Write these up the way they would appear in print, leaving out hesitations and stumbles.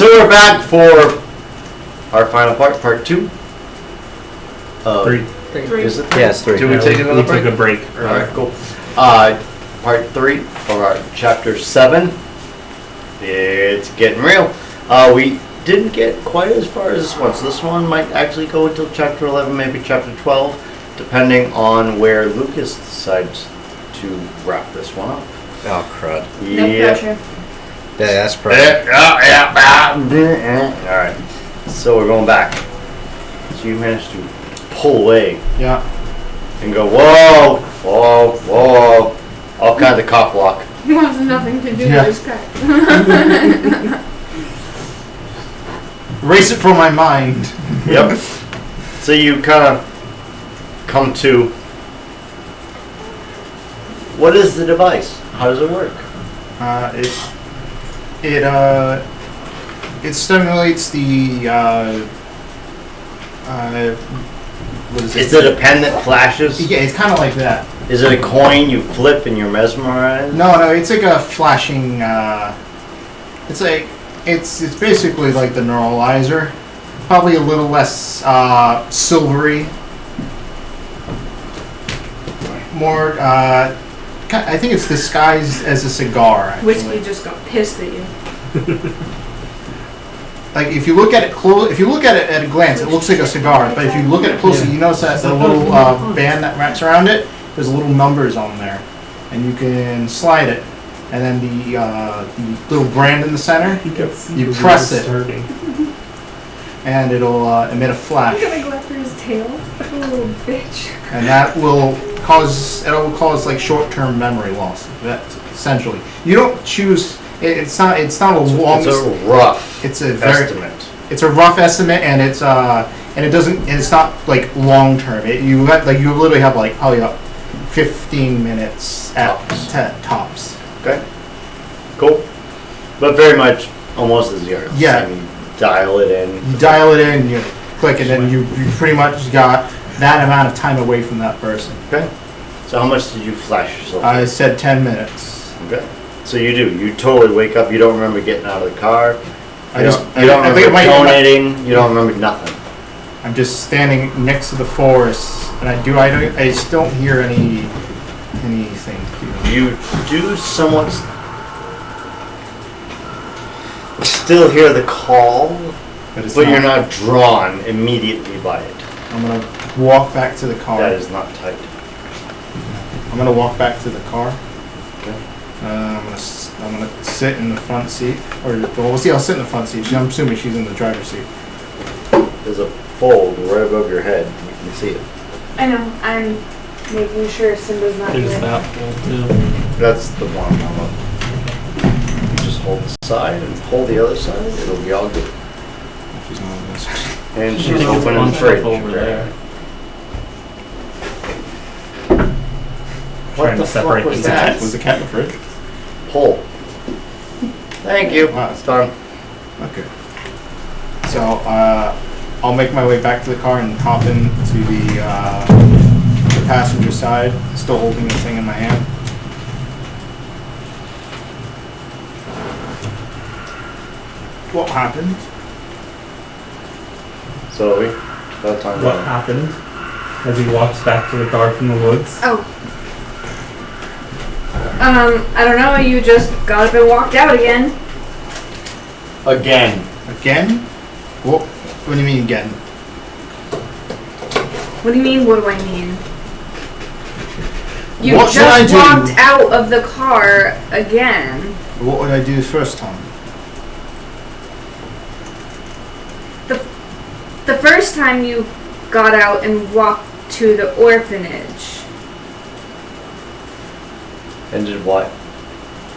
So we're back for our final part 2. 3. Is it? Yeah, it's 3. Do we take another break? We took a break. Alright, cool. Part 3 for our chapter 7. It's getting real. We didn't get quite as far as this one, so this one might actually go until chapter 11, maybe chapter 12, depending on where Lucas decides to wrap this one up. Oh, crud. No pressure. Yeah, that's pressure. Alright, so we're going back. So you managed to pull away. Yeah. And go, whoa, whoa, whoa. All kinds of cock block. He wants nothing to do Yeah. with his pet. Erase it from my mind. Yep. So you kind of come to, what is the device? How does it work? It stimulates the what is it? Is it a pen that flashes? Yeah, it's kind of like that. Is it a coin you flip and you're mesmerized? No, it's like a flashing. It's basically like the neuralizer, probably a little less silvery. More, I think it's disguised as a cigar. Actually. Whiskey just got pissed at you. Like if you look at it if you look at it at a glance, it looks like a cigar. But if you look at it closely, you notice that the little band that wraps around it, there's little numbers on there, and you can slide it, and then the little brand in the center, you press it, and it'll emit a flash, I'm gonna go after his tail, like a little bitch. and that will cause like short-term memory loss. That's essentially. You don't choose. It's not a long. It's a rough It's a very. estimate. It's a rough estimate, and it's it's not like long term. You literally have like probably about 15 minutes at tops. Okay. Cool. But very much almost as yours. Yeah. And you dial it in. You dial it in, you click it, and you pretty much got that amount of time away from that person. Okay. So how much did you flash yourself? I said 10 minutes. Okay. So you do. You totally wake up. You don't remember getting out of the car. You don't I think remember it might- donating. You don't remember nothing. I'm just standing next to the forest, and I just don't hear anything. You do somewhat still hear the call, But you're not drawn immediately by it. I'm gonna walk back to the car. That is not tight. I'm gonna walk back to the car. Okay. I'm gonna sit in the front seat, we'll see. I'll sit in the front seat. I'm assuming she's in the driver's seat. There's a fold right above your head. You can see it. I know, I'm making sure Simba's not There's here. that one too. That's the one. You just hold the side and pull the other side. It'll be all good. She's not on this. And I she's think it's opening the bunched up fridge over there. What Trying the to separate fuck was these that? guys. Was the cat in the fridge? Pull. Thank you. Wow. It's done. Okay. So I'll make my way back to the car and hop into the passenger side, still holding the thing in my hand. What happened? So that's on What happened as he walks back to the car from the woods? Oh. I don't know, you just got up and walked out again. Again. Again? What do you mean again? What do you mean, what do I mean? You What should I just do? walked out of the car again. What would I do the first time? The first time you got out and walked to the orphanage, And did what?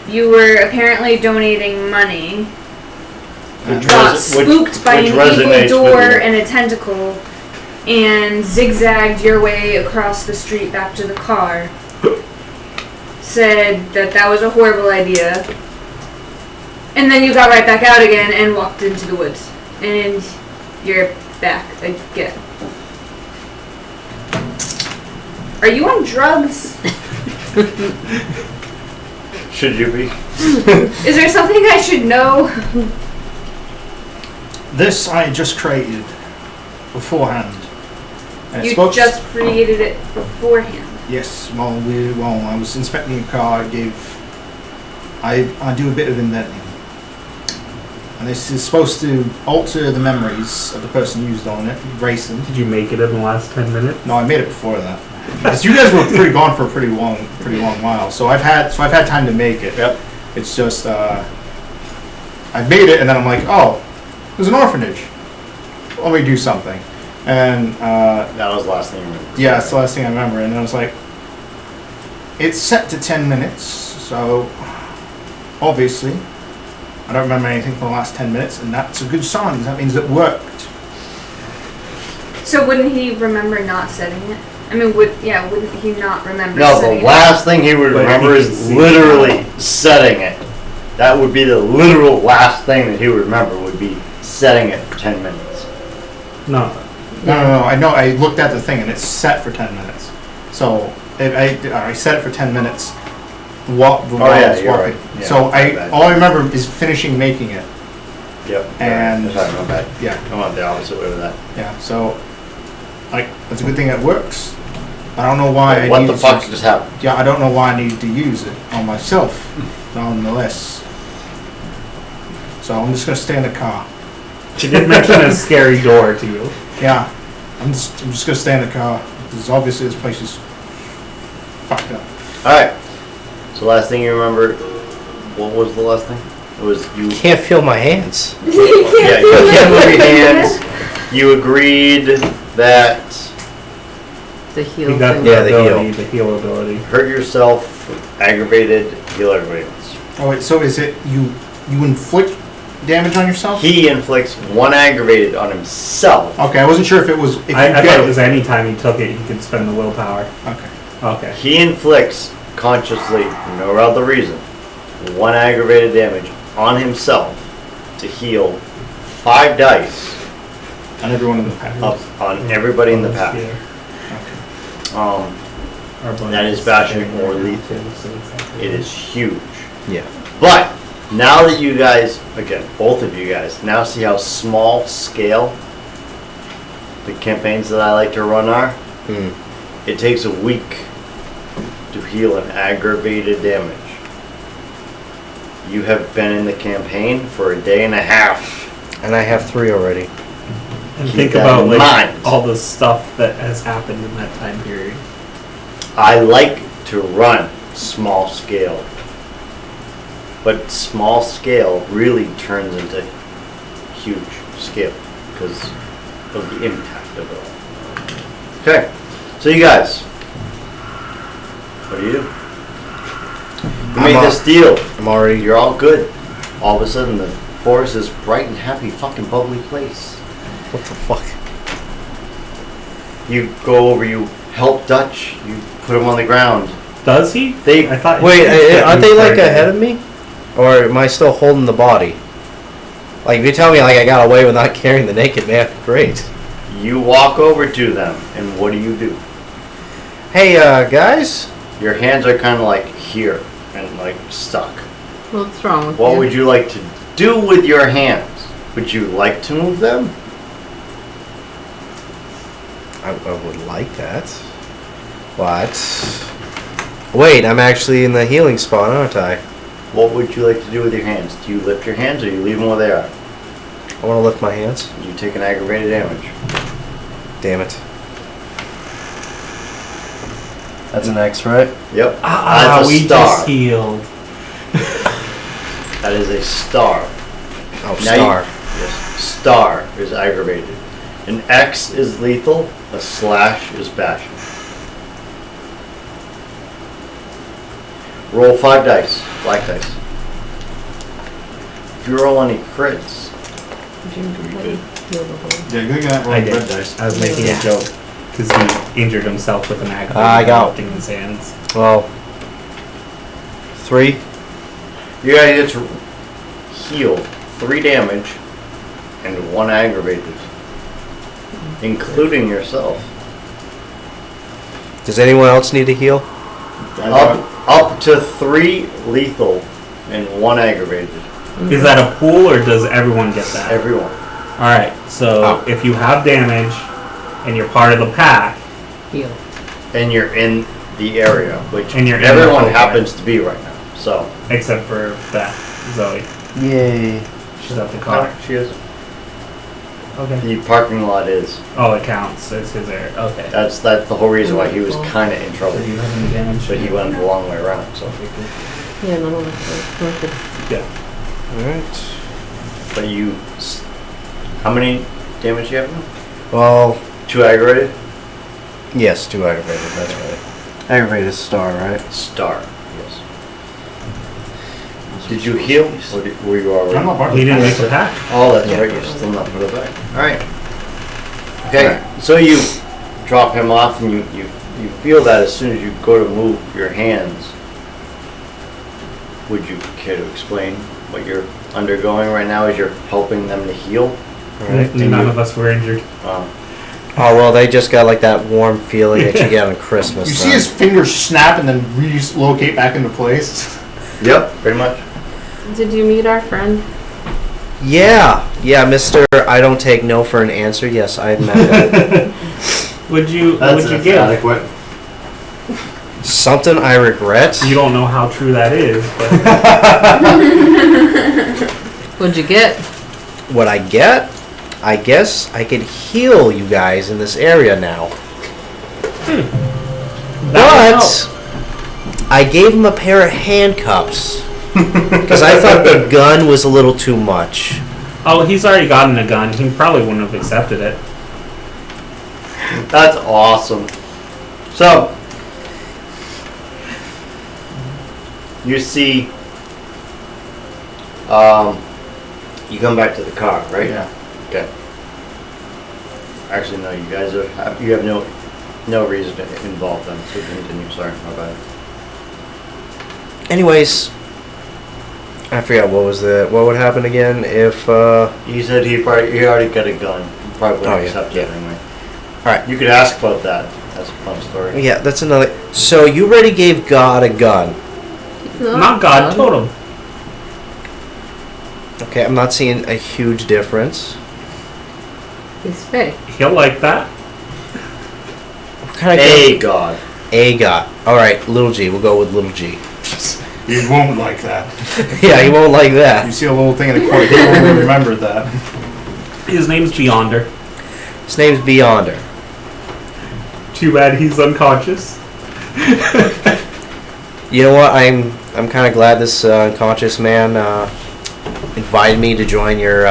you were apparently donating money. Which Got res- which- spooked by which an resonates evil with door you. and a tentacle, and zigzagged your way across the street back to the car. Said that was a horrible idea. And then you got right back out again and walked into the woods. And you're back again. Are you on drugs? Should you be? Is there something I should know? This I just created beforehand. And it's You supposed- just created it beforehand. Yes, while I was inspecting a car, I do a bit of inventing. And this is supposed to alter the memories of the person who used on it, erase them. Did you make it in the last 10 minutes? No, I made it before that. Because you guys were pretty gone for a pretty long while. So I've had time to make it. Yep. It's just I made it and then I'm like, oh, there's an orphanage. Let me do something. And That was the last thing you remember. yeah, it's the last thing I remember. And I was like, it's set to 10 minutes, so obviously I don't remember anything from the last 10 minutes, and that's a good sign, 'cause that means it worked. So wouldn't he remember not setting it? I mean, wouldn't he not remember No, setting the it? last thing he would But remember he is can see literally setting it. That would be the literal last thing that he would remember, would be setting it for 10 minutes. No. No, I know, I looked at the thing and it's set for 10 minutes. So I set it for 10 minutes while Oh, I yeah, was you're walking. right. Yeah, So my bad. all I remember is finishing making it. Yep. And- Sorry, my bad. Yeah. I went the opposite way with that. Yeah, so that's a good thing it works. I don't know why. What I the needed fuck to, just happened? Yeah, I don't know why I needed to use it on myself, nonetheless. So I'm just gonna stay in the car. She did mention a scary door to you. Yeah, I'm just gonna stay in the car because obviously this place is fucked up. Alright. So last thing you remember, what was the last thing? It was you. Can't feel my hands. You can't Yeah, do you can't it. move your hands. You agreed that The heel You got thing. the Yeah, the ability, the heal ability. hurt yourself, aggravated, heal everybody else. Oh wait, so is it you inflict damage on yourself? He inflicts one aggravated on himself. Okay, I wasn't sure if it was if you I get thought it was any time he took it, he could spend the willpower. Okay. Okay. He inflicts consciously, for no other reason, one aggravated damage on himself to heal 5 dice On everyone in the pack. up on everybody in the pack. Yeah. Okay. Our bonus That is bashing there or now, lethal. too, so it's It is huge. Yeah. But now that you guys, again, both of you guys, now see how small scale the campaigns that I like to run are, Hmm. it takes a week to heal an aggravated damage. You have been in the campaign for a day and a half. And I have 3 already. And Keep think that about in like mind. all the stuff that has happened in that time period. I like to run small scale, but small scale really turns into huge scale because of the impact of it all. Okay, so you guys, what do? You made I'm this deal. I'm already. You're all good. All of a sudden, the forest is bright and happy, fucking bubbly place. What the fuck? You go over, you help Dutch, you put him on the ground. Does he? They I thought. Wait, aren't they like started- ahead of me? Or am I still holding the body? Like, if you tell me like I got away with not carrying the naked man, great. You walk over to them, and what do? Hey, guys. Your hands are kind of like here and like stuck. What's wrong with What you? would you like to do with your hands? Would you like to move them? I would like that. What? Wait, I'm actually in the healing spot, aren't I? What would you like to do with your hands? Do you lift your hands or you leave them where they are? I want to lift my hands. You take an aggravated damage. Damn it. That's an X, right? Yep. Ah, That's a we star. just healed. That is a star. Oh, Now star. Yes. Star is aggravated. An X is lethal. A slash is bashing. Roll 5 dice. Black dice. If you roll any crits, Gingerly heal the hole. Yeah, good at I rolling did. red dice. I was making Yeah. a joke because he injured himself with an aggravated I got- lifting his hands. Well, 3. you guys get to heal 3 damage and 1 aggravated, including yourself. Does anyone else need to heal? Up to 3 lethal and 1 aggravated. Is that a pool or does everyone get that? Everyone. Alright, so Oh. if you have damage and you're part of the pack, Heal. And you're in the area, which And you're in the everyone focal happens to be right now. So. except for that, Zoe. Yay. She's at the car. She is. Okay. The parking lot is. Oh, it counts. It's his area. Okay. That's the whole reason why he was kind of in trouble. So do you have any damage? But he went the long way around. So. Yeah, no, no. Alright. But you. How many damage do you have now? Well, 2 aggravated. yes, 2 aggravated, that's right. Aggravated star, right? Star. Yes. Did you heal? Or were you already? I'm not part of He the didn't pack. make the pack. Oh, that's Yeah. right. You're still not put it back. All right. Okay. Alright. So you drop him off, and you feel that as soon as you go to move your hands. Would you care to explain what you're undergoing right now as you're helping them to heal? Alright. None of us were injured. Oh, well, they just got like that warm feeling that you get on Christmas. You see time. his fingers snap and then relocate back into place. Yep. Pretty much. Did you meet our friend? Yeah, Mr. I don't take no for an answer. Yes, I met him. Would you give? adequate. Something I regret. You don't know how true that is, but What'd you get? What I get? I guess I could heal you guys in this area now. that would But I gave him a pair of handcuffs because I thought the gun was a little too much. help. Oh, he's already gotten a gun. He probably wouldn't have accepted it. That's awesome. So you see, you come back to the car, right? Yeah. Okay. Actually, no. You guys you have no reason to involve them. So continue. Sorry, my bad. Anyways, I forgot what would happen again if. He said he already got a gun. He probably wouldn't Oh, yeah, accept it yeah. anyway. Alright. You could ask about that. That's a fun story. Yeah, that's another. So you already gave God a gun. Not God, totem. Okay, I'm not seeing a huge difference. He's fake. He'll like that. What kind of Hey, God. A God. All right, little G. We'll go with little G. You won't like that. Yeah, he won't like You that. see a little thing in the corner. He won't remember that. His name's Beyonder. His name's Beyonder. Too bad he's unconscious. You know what? I'm kind of glad this unconscious man invited me to join your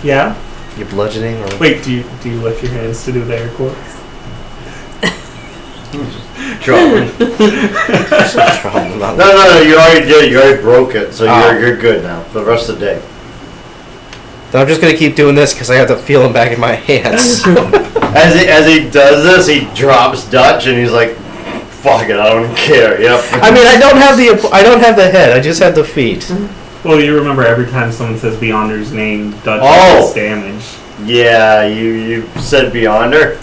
Yeah? bludgeoning. Or Wait, do you lift your hands to do the air quotes? Trouble. problem. No, you already did. You already broke it, so Oh. you're good now for the rest of the day. Then I'm just gonna keep doing this because I have to feel him back in my hands. As he does this, he drops Dutch, and he's like, "Fuck it, I don't care." Yep. I mean, I don't have the head. I just have the feet. Well, you remember every time someone says Beyonder's name, Dutch Oh. gets damage. Yeah, you said Beyonder.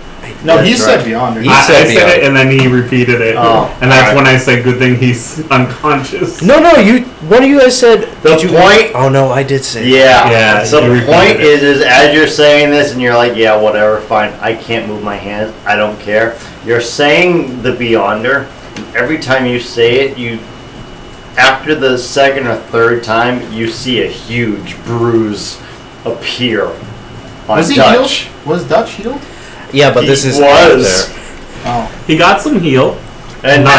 No, he That's said right. Beyond. He I said said Beyonder. it, and then he repeated it. Oh, and that's alright. when I said, good thing he's unconscious. No, one of you guys said. The did you- point- Oh no, I did say. Yeah. So you the repeated point it. is as you're saying this, and you're like, "Yeah, whatever, fine. I can't move my hands. I don't care." You're saying the Beyonder. And every time you say it, after the second or third time, you see a huge bruise appear on Was he Dutch. healed? Was Dutch healed? Yeah, but this He is was. after. Oh. He got some heal. And Not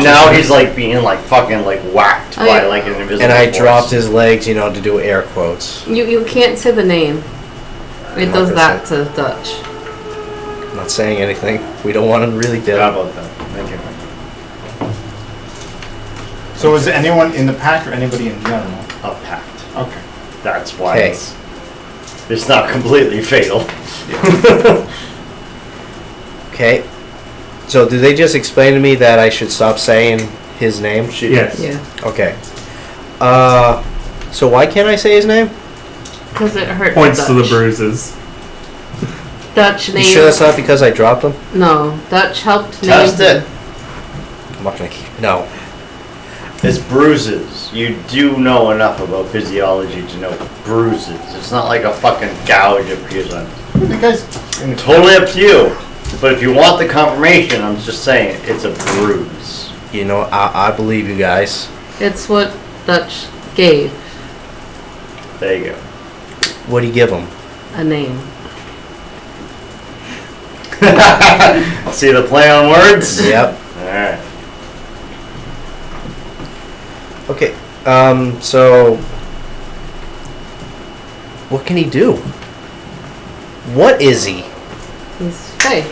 now conscious. he's like being like fucking like whacked Oh, by yeah. like an invisible And I force. dropped his legs, to do air quotes. You can't say the name. It I'm does not that to Dutch. I'm not saying anything. We don't want him really How dead. about that? Thank you. So is it anyone in the pack or anybody in general? A pact. Okay. That's why Okay. it's not completely fatal. Okay. So did they just explain to me that I should stop saying his name? Yes. Yeah. Okay. So why can't I say his name? Because it hurt Points Dutch. to the bruises. Dutch You name. sure that's not because I dropped him? No. Dutch helped name. Test it. I'm not gonna keep. No. It's bruises. You do know enough about physiology to know bruises. It's not like a fucking gouge appears on. You guys, Totally up to you. But if you want the confirmation, I'm just saying it's a bruise. You know, I believe you guys. It's what Dutch gave There you go. What do you give them? a name. See the play on words? Yep. Alright. Okay. So what can he do? What is he? He's Faye.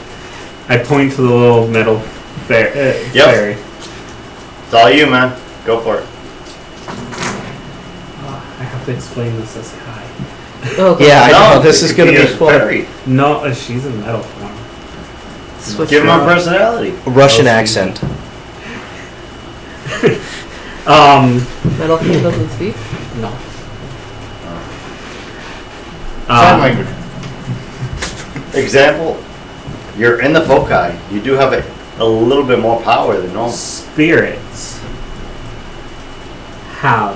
I point to the little metal fairy. It's all you, man. Go for it. I have to explain this as high. Okay. Yeah, I know. No, This it is could gonna be be a fun. fairy. No, she's in metal form. Switch Give him it a up. personality. Russian Oh, accent. Metal King doesn't speak. No. Sign language. Example. You're in the foci. You do have a little bit more power than normal. Spirits have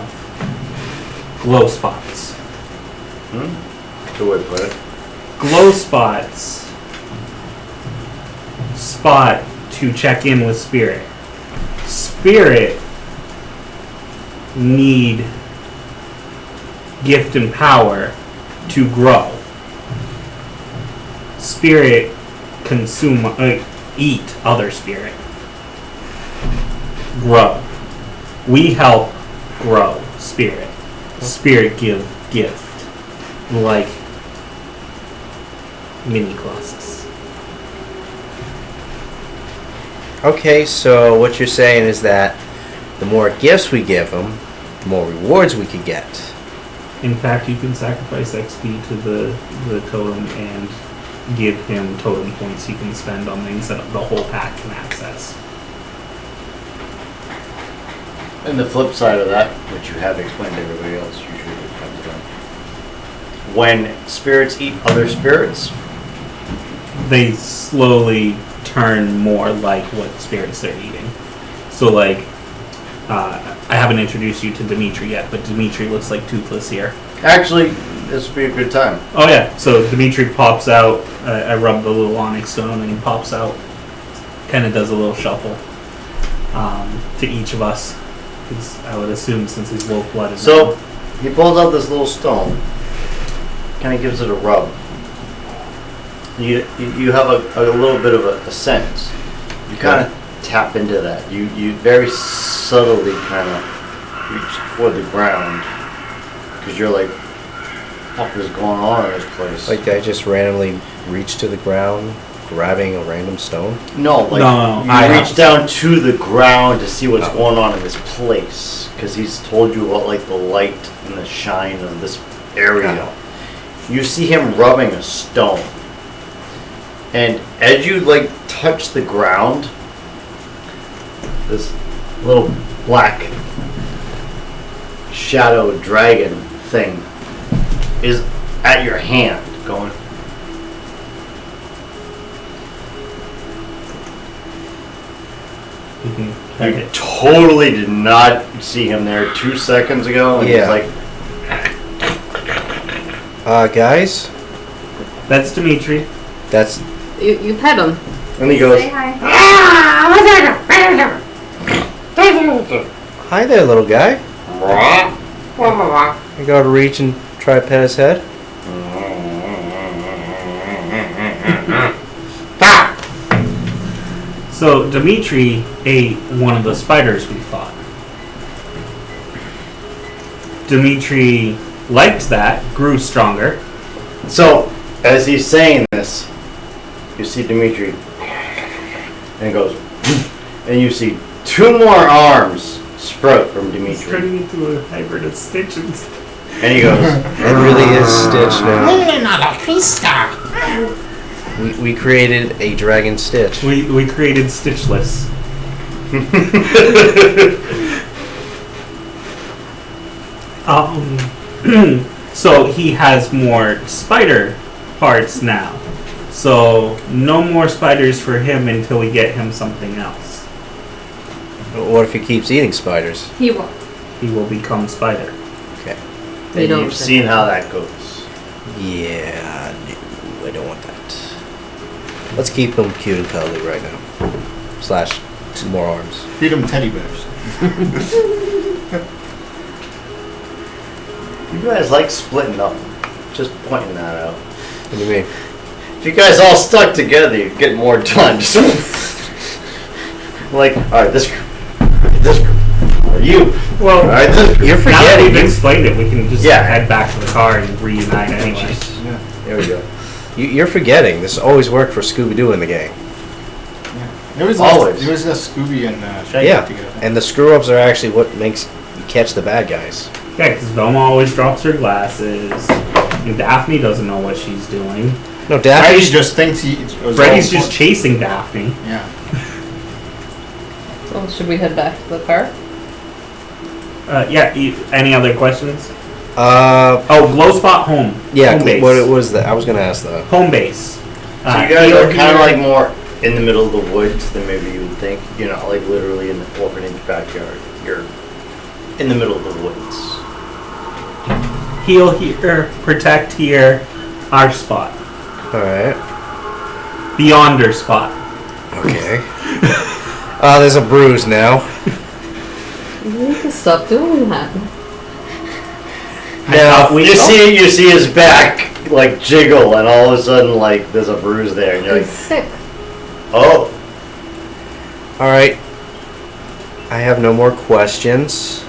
glow spots. Good way to put it. Glow spots spot to check in with spirit. Spirit need gift and power to grow. Spirit consume, eat other spirit. Grow. We help grow spirit. Spirit give gift. Like mini colossus. Okay, so what you're saying is that the more gifts we give him, the more rewards we could get. In fact, you can sacrifice XP to the totem and give him totem points he can spend on things that the whole pack can access. And the flip side of that, which you have explained to everybody else, usually comes around. When spirits eat other spirits, They slowly turn more like what spirits they're eating. So, like, I haven't introduced you to Dimitri yet, but Dimitri looks like Toothless here. actually, this would be a good time. Oh yeah, so Dimitri pops out. I rub the little onyx stone, and he pops out. Kind of does a little shuffle to each of us, because I would assume since he's wolf-blooded. So, he pulls out this little stone, kind of gives it a rub. You have a little bit of a sense. You kind of tap into that. You very subtly kind of reach for the ground, because you're like, what is going on in this place? Like I just randomly reach to the ground, grabbing a random stone. No, like No, you I reach have- down to the ground to see what's going on in this place, because he's told you about like the light and the shine of this area. Yeah. You see him rubbing a stone, and as you like touch the ground, this little black shadow dragon thing is at your hand, going. You can check You it. totally did not see him there 2 seconds ago, and Yeah. he's like, Guys, That's Dimitri. that's You pet him. and he goes, Say hi. hi there, little guy. I go to reach and try to pet his head. So Dimitri ate one of the spiders we fought. Dimitri liked that, grew stronger. So, as he's saying this, you see Dimitri, and he goes, and you see 2 more arms sprout from He's Dimitri. turning into a hybrid of Stitches. And he goes, It really is Stitch now. We created a dragon Stitch. We created Stitchless. So he has more spider parts now. So no more spiders for him until we get him something else. What if he keeps eating spiders? He won't. He will become Spider. Okay. We And don't you've say. seen how that goes. Yeah, no, I don't want that. Let's keep him cute and cuddly right now. Slash, some more arms. Feed them teddy bears. You guys like splitting up. Just pointing that out. What do you mean? If you guys all stuck together, you'd get more done. Just like, alright, this group. This group. Or you. Well, Alright, this group. You're now that forgetting. we've explained it, we can just Yeah. head back to the car and reunite anyway. Yeah. There we go. You're forgetting. This always worked for Scooby-Doo in the gang. There was Always. There was Scooby and Shaggy Yeah, together. and the screw-ups are actually what makes you catch the bad guys. Yeah, because Velma always drops her glasses. And Daphne doesn't know what she's doing. No, Freddy Daphne's just thinks he. it was Freddy's all just chasing Daphne. Yeah. Well, should we head back to the car? Yeah, any other questions? Oh, Glow Spot Home. yeah. Home base. What was that? I was gonna ask that. Home base. So you guys are kind of like more in the middle of the woods than maybe you would think. You're not like literally in the orphanage backyard. You're in the middle of the woods. Heal here, protect here, our spot. All right. Beyonder spot. Okay. There's a bruise now. You need to stop doing that. I thought we You see his back like jiggle, and all of a sudden like there's a bruise there, and you're He's like, sick. oh. All right. I have no more questions.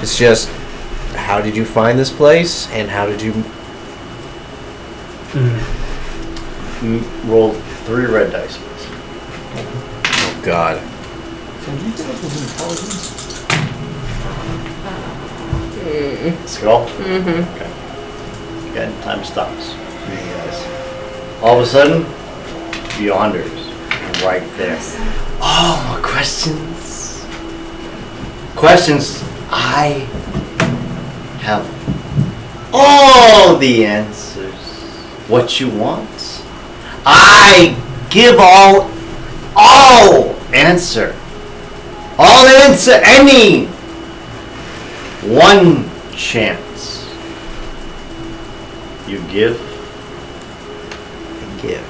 It's just, how did you find this place, and how did you? Roll 3 red dice, please. Oh God. So do you think it was intelligence? Skull? Mm-hmm. Okay. Again, time stops for you guys. All of a sudden, Beyonders, right there. Oh, more questions. Questions. I have all the answers. What you want? I give all answer. All answer, any. One chance. You give. Give.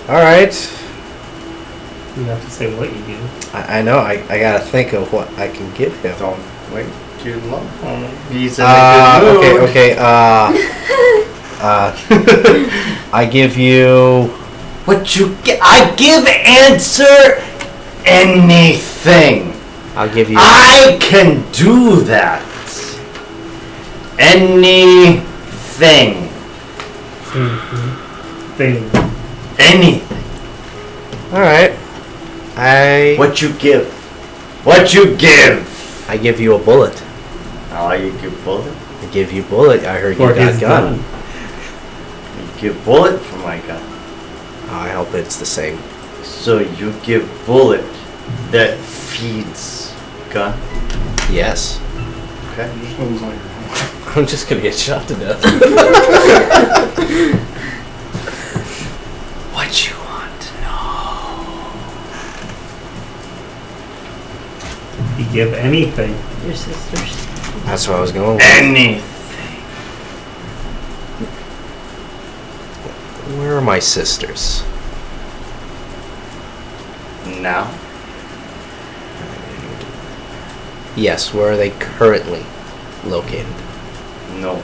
All right. You have to say what you do. I know. I gotta think of what I can give him. Don't wait too long. He's in a good mood. Okay. I give you. What you get? I give answer anything. I'll give you. I can do that. Anything. Thing. Anything. All right. What you give? What you give? I give you a bullet. Oh, you give bullet? I give you bullet. I heard For you got his gun. gun. You give bullet for my gun. I hope it's the same. So you give bullet that feeds gun? Yes. Okay. Just lose all your I'm just gonna get shot to death. What you want to know? You give anything. Your sisters. That's what I was going with. Anything. Where are my sisters? Now? Yes, where are they currently located? No.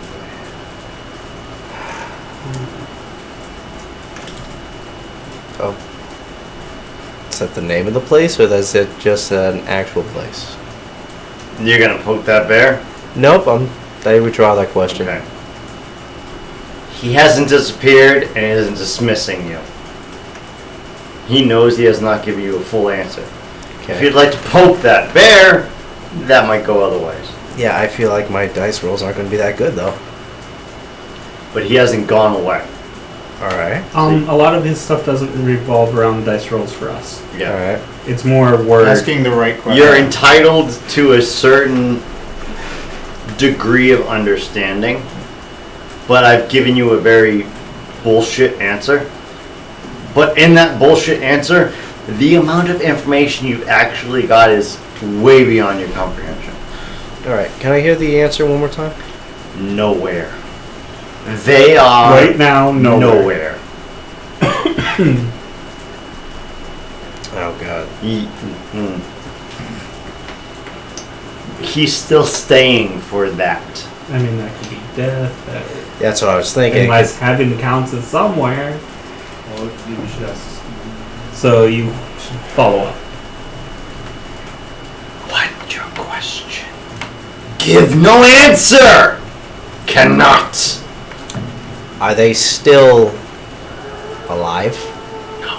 Oh. Is that the name of the place, or is it just an actual place? You're gonna poke that bear? Nope, I withdraw that question. Okay. He hasn't disappeared and he isn't dismissing you. He knows he has not given you a full answer. If Okay. you'd like to poke that bear, that might go other ways. Yeah, I feel like my dice rolls aren't going to be that good, though. But he hasn't gone away. Alright. A lot of his stuff doesn't revolve around dice rolls for us. Yeah. Alright. It's more word. asking the right question. You're entitled to a certain degree of understanding, but I've given you a very bullshit answer. But in that bullshit answer, The amount of information you actually got is way beyond your comprehension. All right. Can I hear the answer one more time? Nowhere. They are Right now, nowhere. Oh God. He's still staying for that. I mean, that could be death. That's what I was thinking. Unless heaven counts as somewhere. Well, you should ask. So you should follow up. What's your question? Give no answer! Cannot! Are they still alive? No.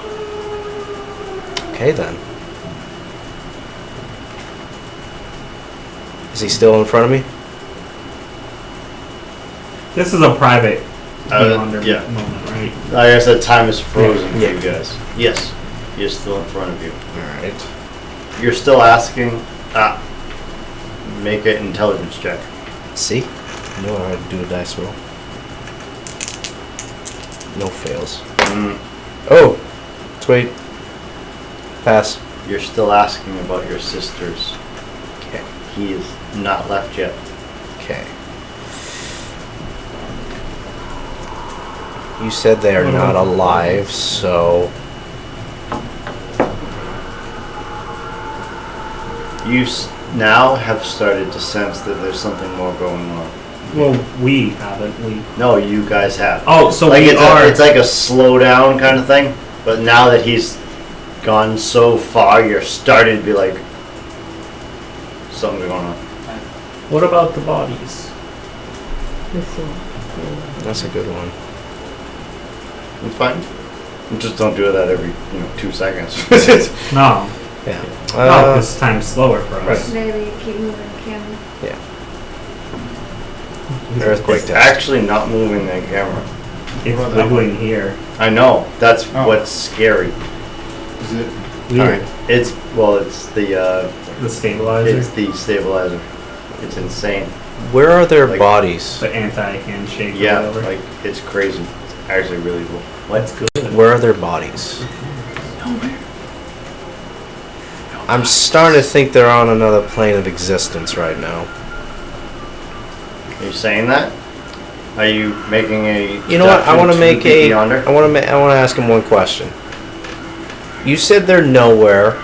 Okay then. Is he still in front of me? This is a private Beyonder yeah. moment, right? I guess that time is frozen Yeah. for you guys. Yes. You're still in front of you. Alright. You're still asking. Make an intelligence check. See? I know how to do a dice roll. No fails. Oh! Let's wait. Pass. You're still asking about your sisters. Okay. He is not left yet. Okay. You said they are What not about- alive, so... You now have started to sense that there's something more going on. Well, we haven't. We. No, you guys have. Oh, so Like we are. it's like a slow down kind of thing. But now that he's gone so far, you're starting to be like, something's going on. What about the bodies? That's a good one. It's fine. Just don't do that every 2 seconds. No. Yeah. No, because time's slower for us. Maybe keep moving the camera. Earthquake It's test. actually not moving the camera. It's wiggling here. I know. That's Oh. what's scary. Is it? Weird. It's the The stabilizer. it's the stabilizer. It's insane. Where are their Like- bodies? The anti-handshake. or Yeah, whatever. like it's crazy. It's actually really cool. That's good. Where are their bodies? I'm starting to think they're on another plane of existence right now. Are you saying that? Are you making a? You know what? I want to deduction make the a. Beyonder? I want to. I want to ask him one question. You said they're nowhere.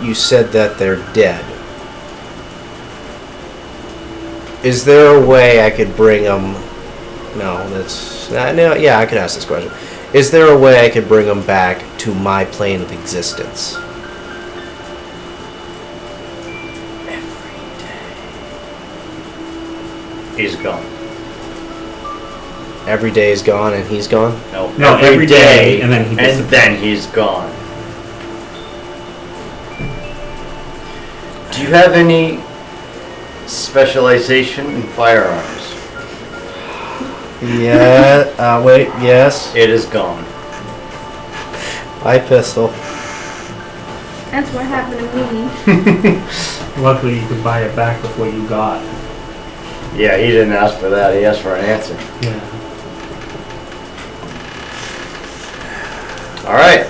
You said that they're dead. Is there a way I could bring them? No, that's no. Yeah, I could ask this question. Is there a way I could bring them back to my plane of existence? He's gone. Every day is gone and he's gone. No, every day, and then he and disappears. then he's gone. Do you have any specialization in firearms? Yeah. Wait. Yes. It is gone. My pistol. That's what happened to me. Luckily, you could buy it back with what you got. Yeah, he didn't ask for that. He asked for an answer. Yeah. All right.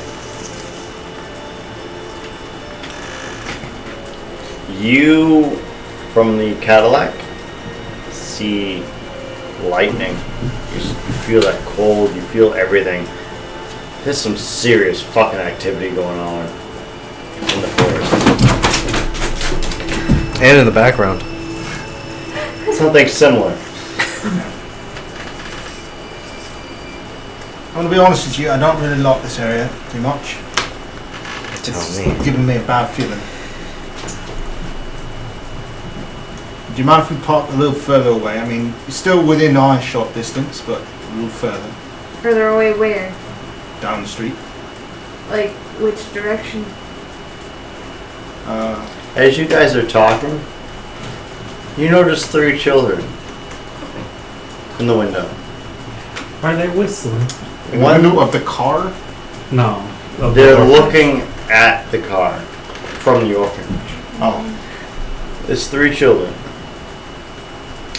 You, from the Cadillac, see lightning. You feel that cold. You feel everything. There's some serious fucking activity going on in the forest. And in the background. Something similar. I'm gonna be honest with you. I don't really like this area too much. Tell It's me. giving me a bad feeling. Do you mind if we park a little further away? I mean, it's still within eye shot distance, but a little further Further away where? down the street. Like, which direction? As you guys are talking, you notice 3 children in the window. Are they whistling? In One- the window of the car. No. Of the They're orphanage. looking at the car from the orphanage. Oh, There's 3 children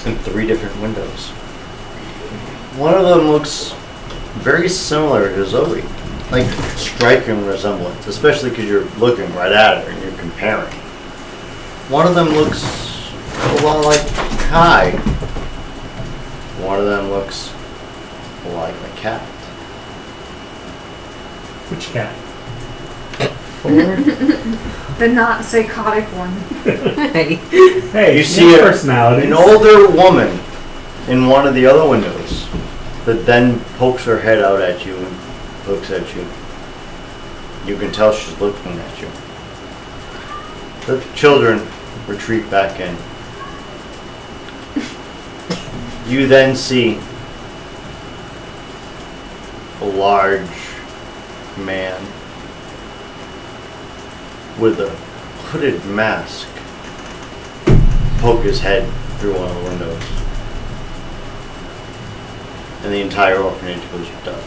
in 3 different windows. One of them looks very similar to Zoe. like striking resemblance, especially because you're looking right at her and you're comparing. One of them looks a lot like Kai. One of them looks like a cat. Which cat? The not psychotic one. Hey. Hey, You see personality. an older woman in one of the other windows that then pokes her head out at you and looks at you. You can tell she's looking at you. The children retreat back in. You then see a large man with a hooded mask poke his head through one of the windows. And the entire orphanage goes dark.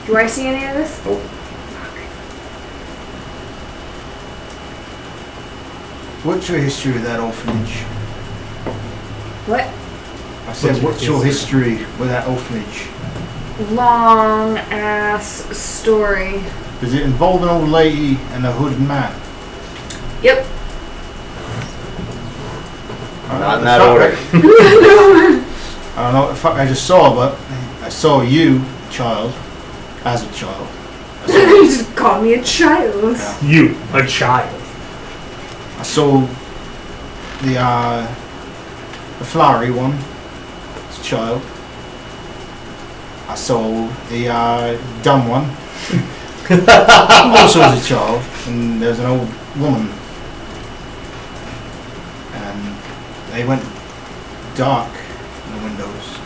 Do I see any of this? Nope. What's your history with that orphanage? What? I said, What's what's your your history with that orphanage? Long ass story. Does it involve an old lady and a hooded man? Yep. Not in that order. I don't know what the fuck I just saw, but I saw you, child, as a child. You just called me a child. Yeah. You, a child. I saw the flowery one as a child. I saw the dumb one also as a child, and there's an old woman, and they went dark in the windows,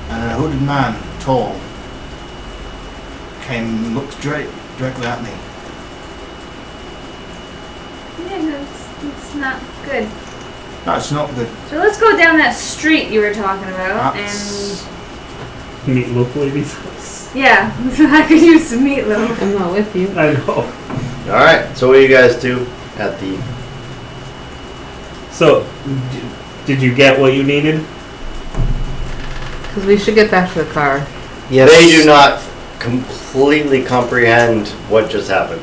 and a hooded man, tall, came and looked directly at me. Yeah, it's not good. That's not good. So let's go down that street you were talking about, That's- Meatloaf ladies. and yeah, I could use some meatloaf. I'm not with you. I know. Alright, so what do you guys do at the... So, did you get what you needed? Because we should get back to the car. Yes. They do not completely comprehend what just happened.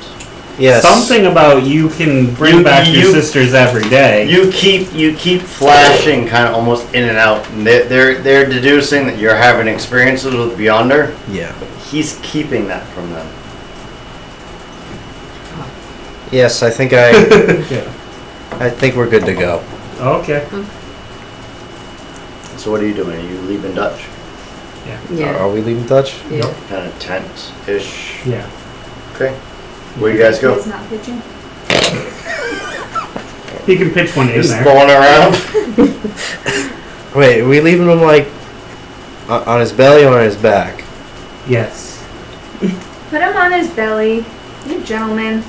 Yes. Something about you can bring back your sisters every day. You keep flashing kind of almost in and out. And they're deducing that you're having experiences with Beyonder. Yeah. He's keeping that from them. Yes, I think Yeah. I think we're good to go. Okay. So what are you doing? Are you leaving Dutch? Yeah. Are we leaving Dutch? Yeah. Kind of tense-ish. Yeah. Okay. Where you guys go? He's not pitching. He can pitch one in Just there. throwing around. Wait, are we leaving him like on his belly or on his back? Yes. Put him on his belly. You gentleman.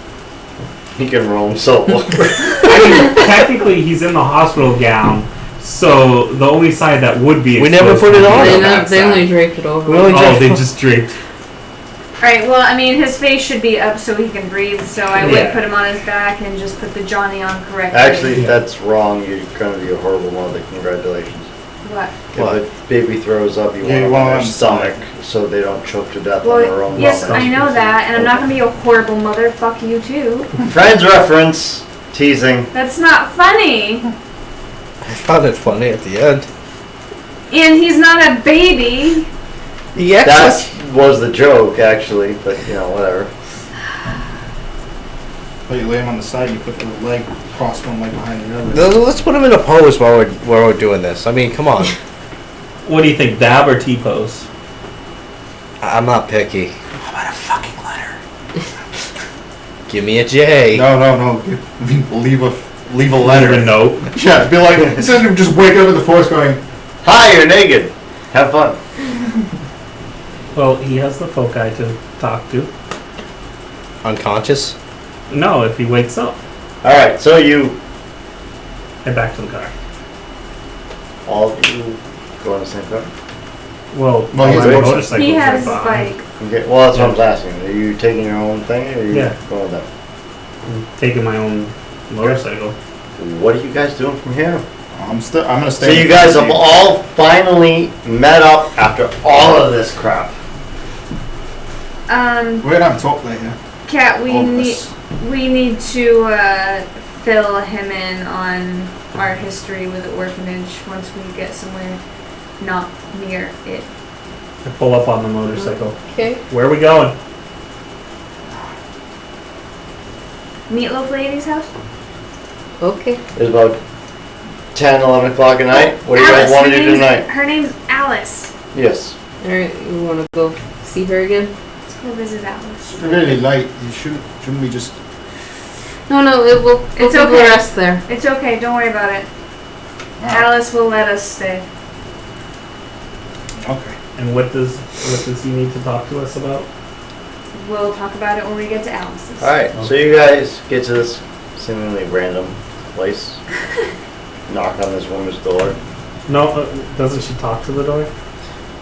He can roam solo. I mean, technically, he's in the hospital gown, so the only side that would be We never exposed put it would be on. the They, back they only side. draped it over. We only Oh, they just draped. Alright, well, I mean, his face should be up so he can breathe, so I would Yeah. put him on his back and just put the Johnny on correctly. Actually, Yeah. that's wrong. You're going to be a horrible mother. Congratulations. What? What? If a baby throws up, you Yeah, want you them want on their them stomach so they don't choke to death on their Well, own yes, vomit. I know that, and I'm not gonna be a horrible mother. Fuck you too. Friends reference. Teasing. That's not funny. I found it funny at the end. And he's not a baby. Yeah. That was the joke, actually, but you know, whatever. But you lay him on the side, you put the leg, cross one leg behind the other. Let's put him in a pose while we're doing this. I mean, come on. What do you think, dab or T-pose? I'm not picky. How about a fucking letter? Give me a J. No. Leave a Leave a letter. note. Yeah, be like, instead of just wake up in the forest going, Hi, you're naked. Have fun. Well, he has the folk guy to talk to. Unconscious. No, if he wakes up, Alright, so you, head back to the car. all of you, go on the same car? Well, Well, he's my a motorcycle. He has his bike. Okay, well, that's what I was asking. Are you taking your own thing, or are you Yeah. going with them? I'm taking my own motorcycle. What are you guys doing from here? I'm gonna stay. So in you the guys have team. all finally met up after all of this crap. We're gonna have a talk later. Cat, we All of need us. to fill him in on our history with the orphanage once we get somewhere not near it. I pull up on the motorcycle. Okay. Where are we going? Meatloaf Lady's house? Okay. It's about 10, 11 o'clock at night. What do you guys Alice, want her to do name's- tonight? Her name's Alice. Yes. Alright, you wanna go see her again? Let's go visit Alice. It's really light. You shouldn't we just? No, it will. It's we'll okay. rest there. It's okay, don't worry about it. Ah, Alice will let us stay. okay. And what does he need to talk to us about? We'll talk about it when we get to Alice's. Alright, so you guys get to this seemingly random place. Knock on this woman's door. No, doesn't she talk to the door?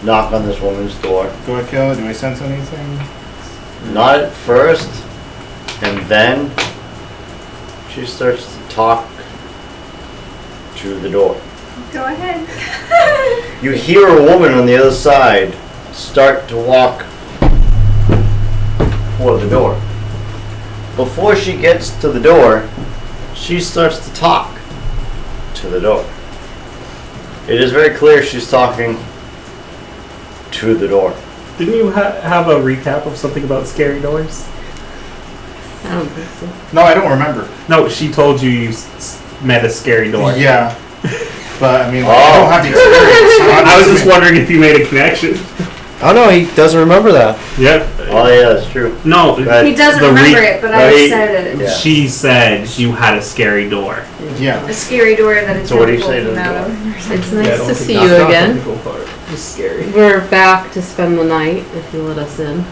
Knock on this woman's door. Do I kill it? Do I sense anything? Not at first, and then she starts to talk to the door. Go ahead. You hear a woman on the other side start to walk toward the door. Before she gets to the door, she starts to talk to the door. It is very clear she's talking to the door. Didn't you have a recap of something about scary doors? I don't think so. No, I don't remember. No, she told you you met a scary door. Yeah, but I mean, I Oh. don't have the experience. I was just wondering if you made a connection. Oh no, he doesn't remember that. Yep. Oh yeah, that's true. No, Right. He doesn't The remember it, but I Right. said it. Yeah. she said you had a scary door. Yeah. A scary door that it's So what do you say to the out door? of. It's Yeah, I nice don't to think see knock, you knock again. technical part. It's scary. We're back to spend the night if you let us in.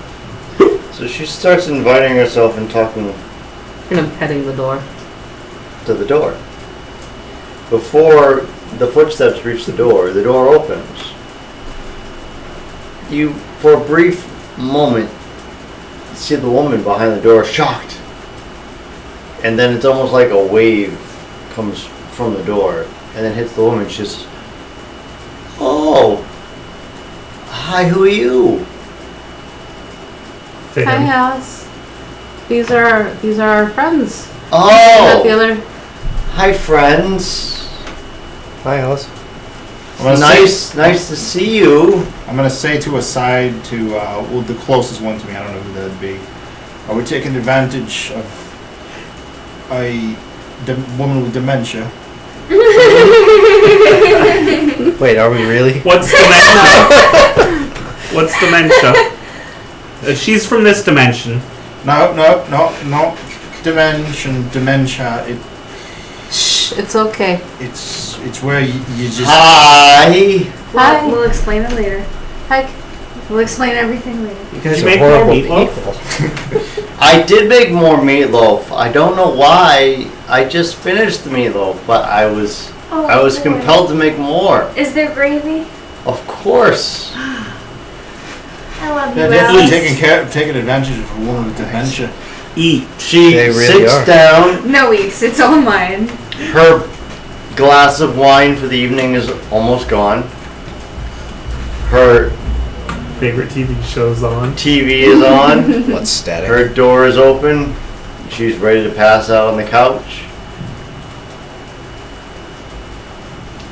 So she starts inviting herself and talking And I'm petting the door. to the door. Before the footsteps reach the door opens. You, for a brief moment, see the woman behind the door shocked. And then it's almost like a wave comes from the door and then hits the woman. She's, oh, hi, who are you? To Hi, him. Alice. These are our friends. Not the Oh, other. hi, friends. Hi, Alice. I'm gonna say, Nice to see you. I'm gonna say to a side to well, the closest one to me. I don't know who that'd be. Are we taking advantage of a woman with dementia? Wait, are we really? What's dementia? What's dementia? She's from this dimension. No. Dementia. Shh, it's okay. It's where you just. Hi. Hi. We'll explain it later. Hi. We'll explain everything later. You guys You are make more horrible meatloaf? people. I did make more meatloaf. I don't know why. I just finished the meatloaf, but I was Oh, boy. compelled to make more. Is there gravy? Of course. I love you, Yeah, definitely Alice. taking advantage of a woman with dementia. Eat. She They really sits are. down. No eats. It's all mine. Her glass of wine for the evening is almost gone. Her Favorite TV shows on. TV is on. What's static? Her door is open. She's ready to pass out on the couch.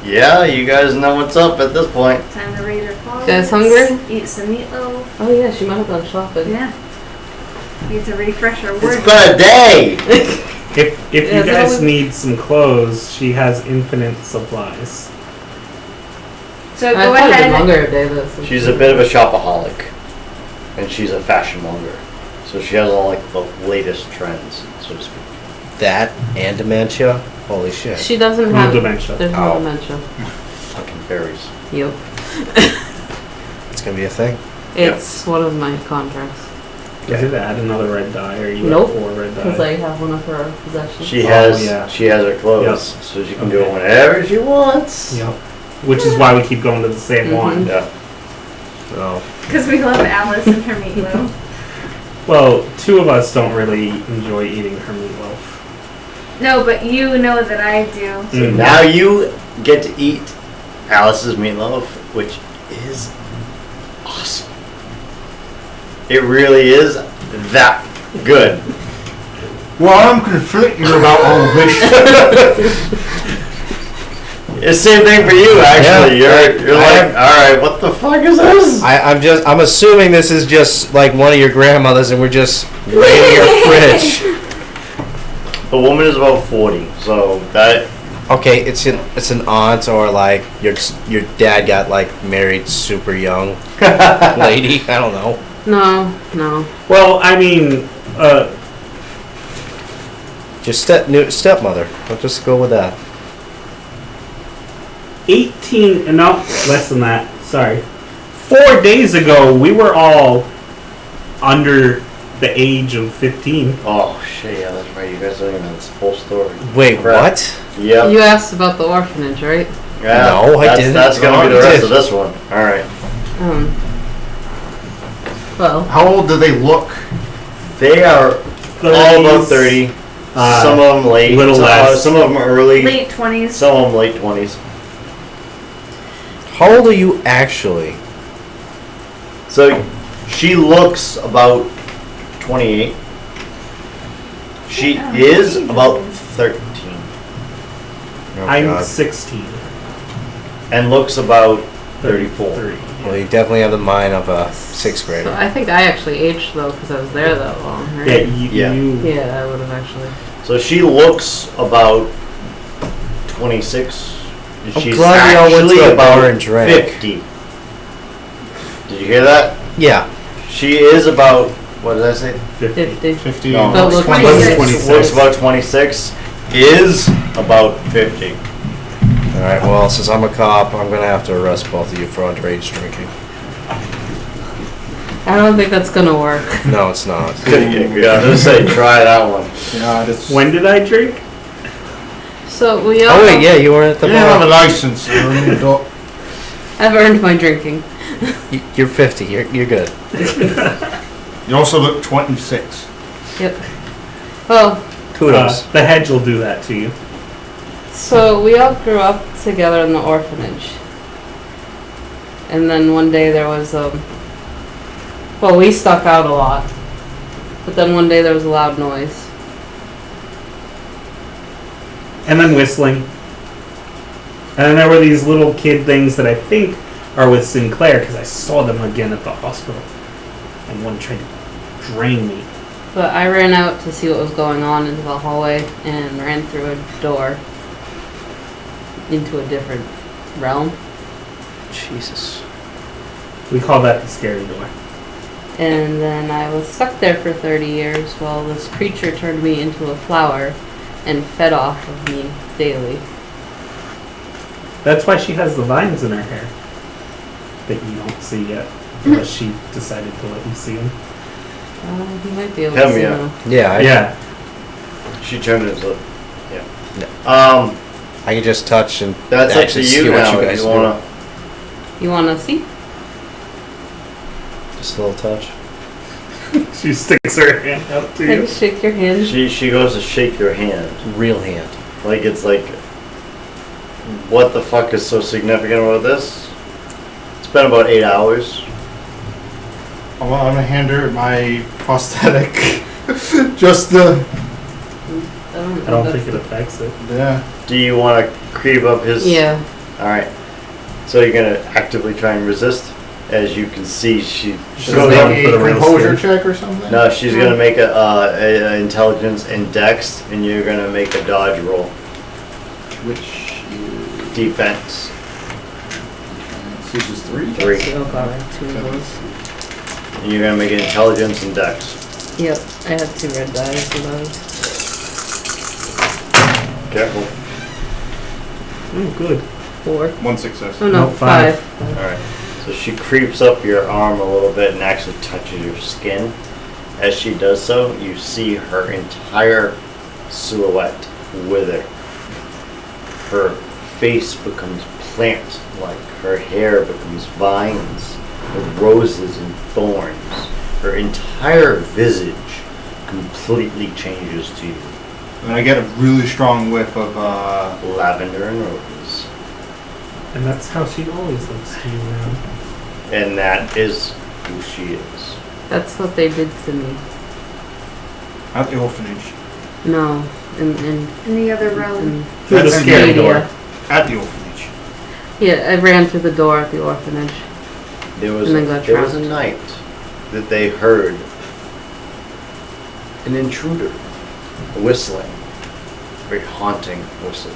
Yeah, you guys know what's up at this point. Time to raise her claws. Guys hungry? Eat some meatloaf. Oh yeah, she might have gone shopping. Yeah. Need to refresh our It's word. been a day. If Yeah, you that guys would- need some clothes, she has infinite supplies. So I go thought it ahead. was longer day though. She's a bit of a shopaholic, and she's a fashion monger. So she has all like the latest trends, so to speak. That and dementia? Holy shit. She doesn't No have dementia. There's Oh. no dementia. Fucking berries. Yep. It's gonna be a thing. It's one of my contracts. Does it add another red dye, or you Nope, have 4 red Because dye? I have one of her possessions. She Oh, has yeah. she has her clothes, so she can do it whenever she wants. Yep. Which is why we keep going to the same Mhm. one. Yeah. So, Because we love Alice and her meatloaf. well, 2 of us don't really enjoy eating her meatloaf. No, but you know that I do. So now you get to eat Alice's meatloaf, which is awesome. It really is that good. Well, I'm conflicted about all of this. It's the same thing for you, actually. Yeah, You're like, all right, what the fuck is this? I'm assuming this is just like one of your grandmothers, and we're just right in your fridge. The woman is about 40, so that Okay, it's an aunt, or like your dad got like married super young lady. I don't know. No. Well, I mean, Just stepmother. I'll just go with that. 18, no, less than that. Sorry. 4 days ago, we were all under the age of 15. oh shit, yeah, that's right. You guys don't even know this whole story. Wait, Crap. what? Yep. You asked about the orphanage, right? Yeah, No, I didn't. That's gonna be No, the I rest of didn't. this one. All right. Well, How old do they look? They are all about 30s, 30. Some of them late. little less. Some of them early. Late 20s. Some of them late 20s. How old are you actually? So she looks about 28. She is about 13 Oh, I'm God. 16. and looks about 34. 30. Well, you definitely have the mind of a sixth so grader. I think I actually aged though because I was there that long, Yeah, right? Yeah. Yeah, I would have actually. So she looks about 26. I'm She's glad we all went to actually a about bar and drank. 50. Did you hear that? Yeah. She is about, what did I say? 50. 50. 50. No. But look, 26. 26. Looks about 26. Is about 50. All right. Well, since I'm a cop, I'm gonna have to arrest both of you for underage drinking. I don't think that's gonna work. No, it's not. Yeah, just say try that one. Yeah, it's, When did I drink? So we all. Oh wait, yeah, you weren't at the you don't have a bar. license. You're an adult. I've earned my drinking. You're 50. You're good. You also look 26. Yep. Well, Kudos. The hedge will do that to you. so we all grew up together in the orphanage. And then one day there was well, we stuck out a lot. But then one day there was a loud noise. And then whistling. And then there were these little kid things that I think are with Sinclair because I saw them again at the hospital. And one tried to drain me. But I ran out to see what was going on into the hallway and ran through a door into a different realm. Jesus. We call that the scary door. And then I was stuck there for 30 years while this creature turned me into a flower and fed off of me daily. That's why she has the vines in her hair that you don't see yet, unless she decided to let you see them. He might be able Tell to me, see yeah. now. Yeah. Yeah. She turned into, yeah. I can just touch and That's up to actually see you what now. you guys You wanna? You want to see? do. Just a little touch. She sticks her hand out to Can you. you shake your hand? She goes to shake your hand, Real hand. like it's like, what the fuck is so significant about this? It's been about 8 hours. Oh, well, I'm gonna hand her my prosthetic. Just the. I don't think it affects it. Yeah. Do you want to creep up his? Yeah. All right. So you're gonna actively try and resist. As you can see, she She's Go going make for a the real composure skin. check or something? no, she's gonna make a intelligence and dex, and you're gonna make a dodge roll, Which is. defense. Which is 3? 3, Oh god, I have two of those. and you're gonna make an intelligence and dex. Yep, I have two red dice for those. Careful. Oh, good. 4. 1 success. Oh no, No, 5. 5. All right. So she creeps up your arm a little bit and actually touches your skin. As she does so, you see her entire silhouette wither. Her face becomes plant-like. Her hair becomes vines, with roses and thorns. Her entire visage completely changes to you. And I get a really strong whiff of Lavender and roses. And that's how she always looks to you now. And that is who she is. That's what they did to me. at the orphanage. No, in In the other realm. Through the That's scary media. door. At the orphanage. Yeah, I ran through the door at the orphanage. There was And then got there was a trapped. night that they heard an intruder whistling, very haunting whistle.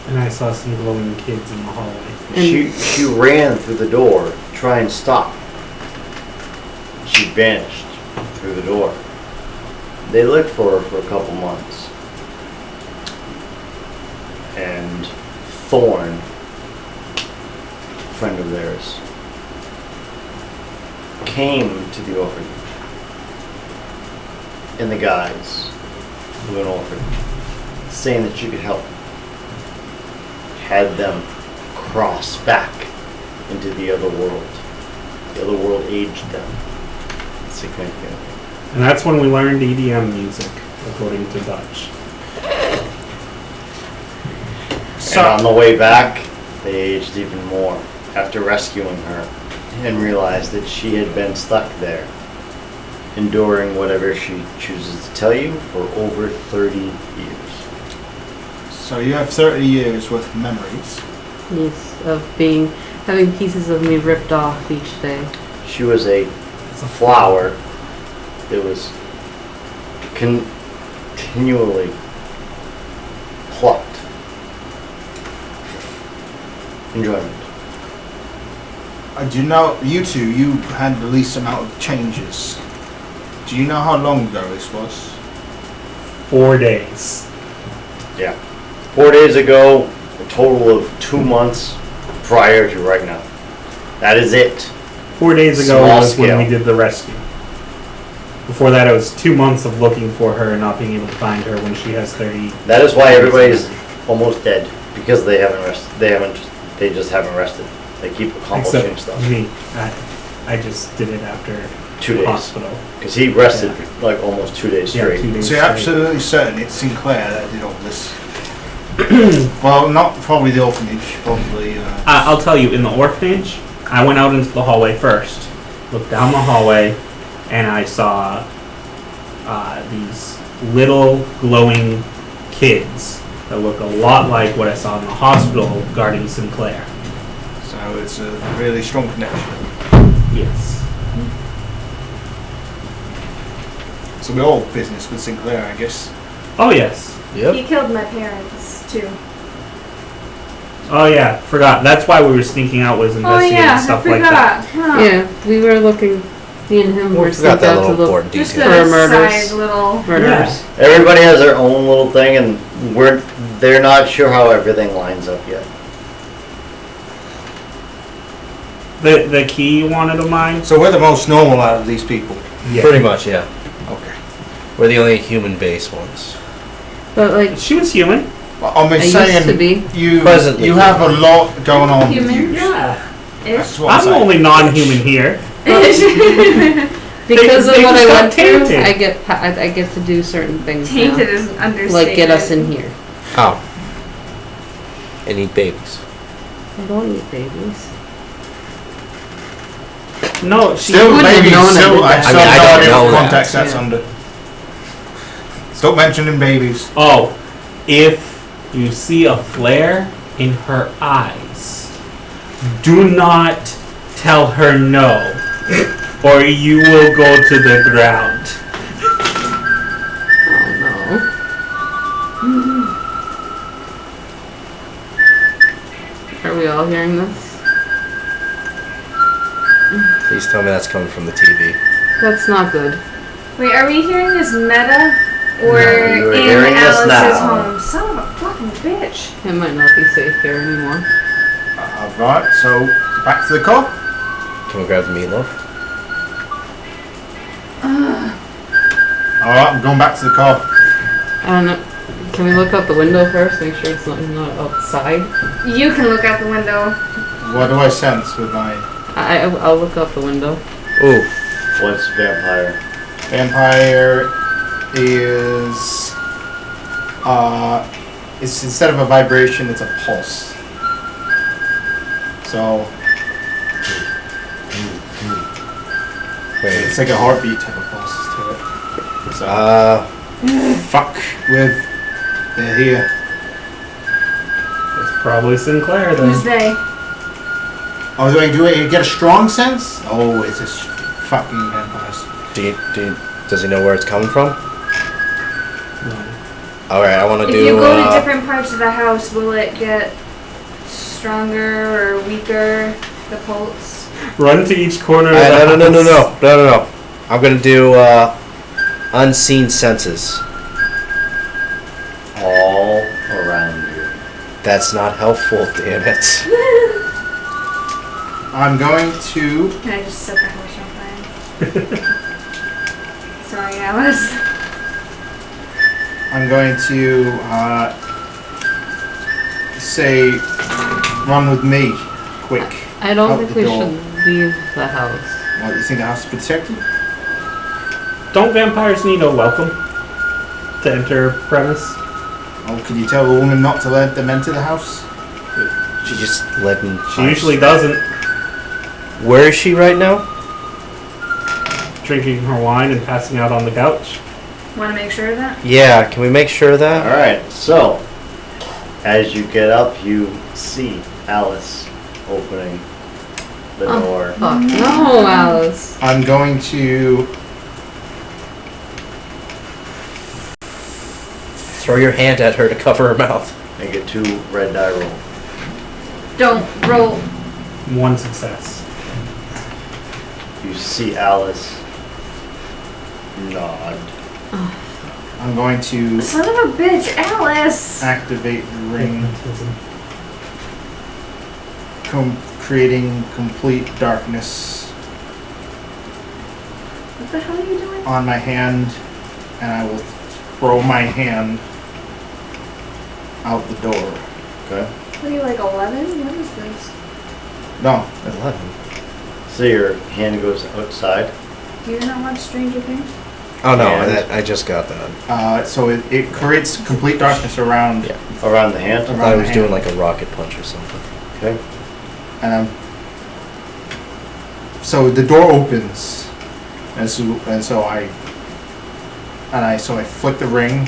And I saw some glowing kids in the hallway. She ran through the door to try and stop. She vanished through the door. They looked for her for a couple months. And Thorn, a friend of theirs, came to the orphanage in the guise of an orphan, saying that she could help. Had them cross back into the other world. The other world aged them significantly. And that's when we learned EDM music, according to Dutch. And on the way back, they aged even more after rescuing her and realized that she had been stuck there, enduring whatever she chooses to tell you for over 30 years. So you have 30 years worth of memories. Yes, of having pieces of me ripped off each day. She was a flower that was continually plucked. Enjoyment. Do you know, you two, you had the least amount of changes. Do you know how long ago this was? 4 days. Yeah. 4 days ago, a total of 2 months prior to right now. That is it. 4 days ago Small was scale. when we did the rescue. Before that, it was 2 months of looking for her and not being able to find her when she has 30. That is why everybody's almost dead, because they haven't rested. They just haven't rested. They keep accomplishing Except stuff. me. I just did it after 2 days. hospital. Because he rested Yeah. for like almost 2 days Yeah, straight. 2 days So you're straight. absolutely certain it's Sinclair that did all this? Well, not probably the orphanage, probably... I'll tell you, in the orphanage, I went out into the hallway first, looked down the hallway, and I saw these little glowing kids that look a lot like what I saw in the hospital guarding Sinclair. So it's a really strong connection. Yes. So we're all business with Sinclair, I guess. Oh, yes. Yep. He killed my parents too. Oh, yeah. Forgot. That's why we were sneaking out, was Oh investigating yeah, I stuff like that. forgot. Huh. Yeah, we were looking. Me and him were We forgot sneaked that out to little look important Just detail. For a murders. side little. murderers. Everybody has their own little thing, and they're not sure how everything lines up yet. The key you wanted of mine? So we're the most normal out of these people. Yeah. Pretty much, yeah. Okay. We're the only human-based ones. But like, She was human. Well, I'm I used saying to be. you Presently. you have a lot going on with Human? you. Yeah. That's Ish. what I'm I'm saying. only non-human here. Because They of what just I got went through, tainted. I get to do certain things Tainted now. is an understatement. Like get us in here. Oh. And eat babies. I don't eat babies. No, she Still, wouldn't have maybe, known I still, did I that. still I mean, I don't don't know know what that. context that's Yeah. under. Stop mentioning babies. Oh, if you see a flare in her eyes, do not tell her no, or you will go to the ground. Oh no. Are we all hearing this? Please tell me that's coming from the TV. That's not good. Wait, are we hearing this meta or No, you are in hearing this Alice's now. home? Son of a fucking bitch. It might not be safe here anymore. Right, so back to the car. Can we grab the meatloaf? Alright, I'm going back to the car. I don't know. Can we look out the window first? Make sure it's not outside. You can look out the window. What do I sense with my I'll look out the window. Ooh. What's vampire? vampire? Is it's instead of a vibration, it's a pulse. So it's like a heartbeat type of pulse to it. So fuck with here. It's probably Sinclair then. Who's they? Oh, do I do it? You get a strong sense? Oh, it's just fucking vampires. Does he know where it's coming from? No. All right, I want to If do. you go to different parts of the house, will it get stronger or weaker? The pulse. Run to each corner of the No. I'm gonna do unseen senses. All around you. That's not helpful, damn it. I'm going to. Can I just set the house on fire? Sorry, Alice. I'm going to say, run with me, quick. I don't Out think the we door. should leave the house. What, you think the house is protected? Don't vampires need a welcome to enter premise? Oh, can you tell the woman not to let them enter the house? She just let him. She usually doesn't. Where is she right now? Drinking her wine and passing out on the couch. Want to make sure of that? Yeah, can we make sure of that? Alright, so as you get up, you see Alice opening the door. Fuck no, Alice. I'm going to. Throw your hand at her to cover her mouth. Make a 2 red die roll. Don't roll. One success. You see Alice nod. I'm going to Son of a bitch, Alice! activate the ring, Hypnotism. creating complete darkness What the hell are you doing? on my hand, and I will throw my hand out the door. Okay. What are you, like 11? What is this? No, 11. So your hand goes outside. Do you not watch Stranger Things? Oh no, And- I just got that. so it creates complete darkness around. Yeah. Around the hand. I Around thought I the was doing hand. like a rocket punch or something. Okay. So the door opens, and so I flick the ring,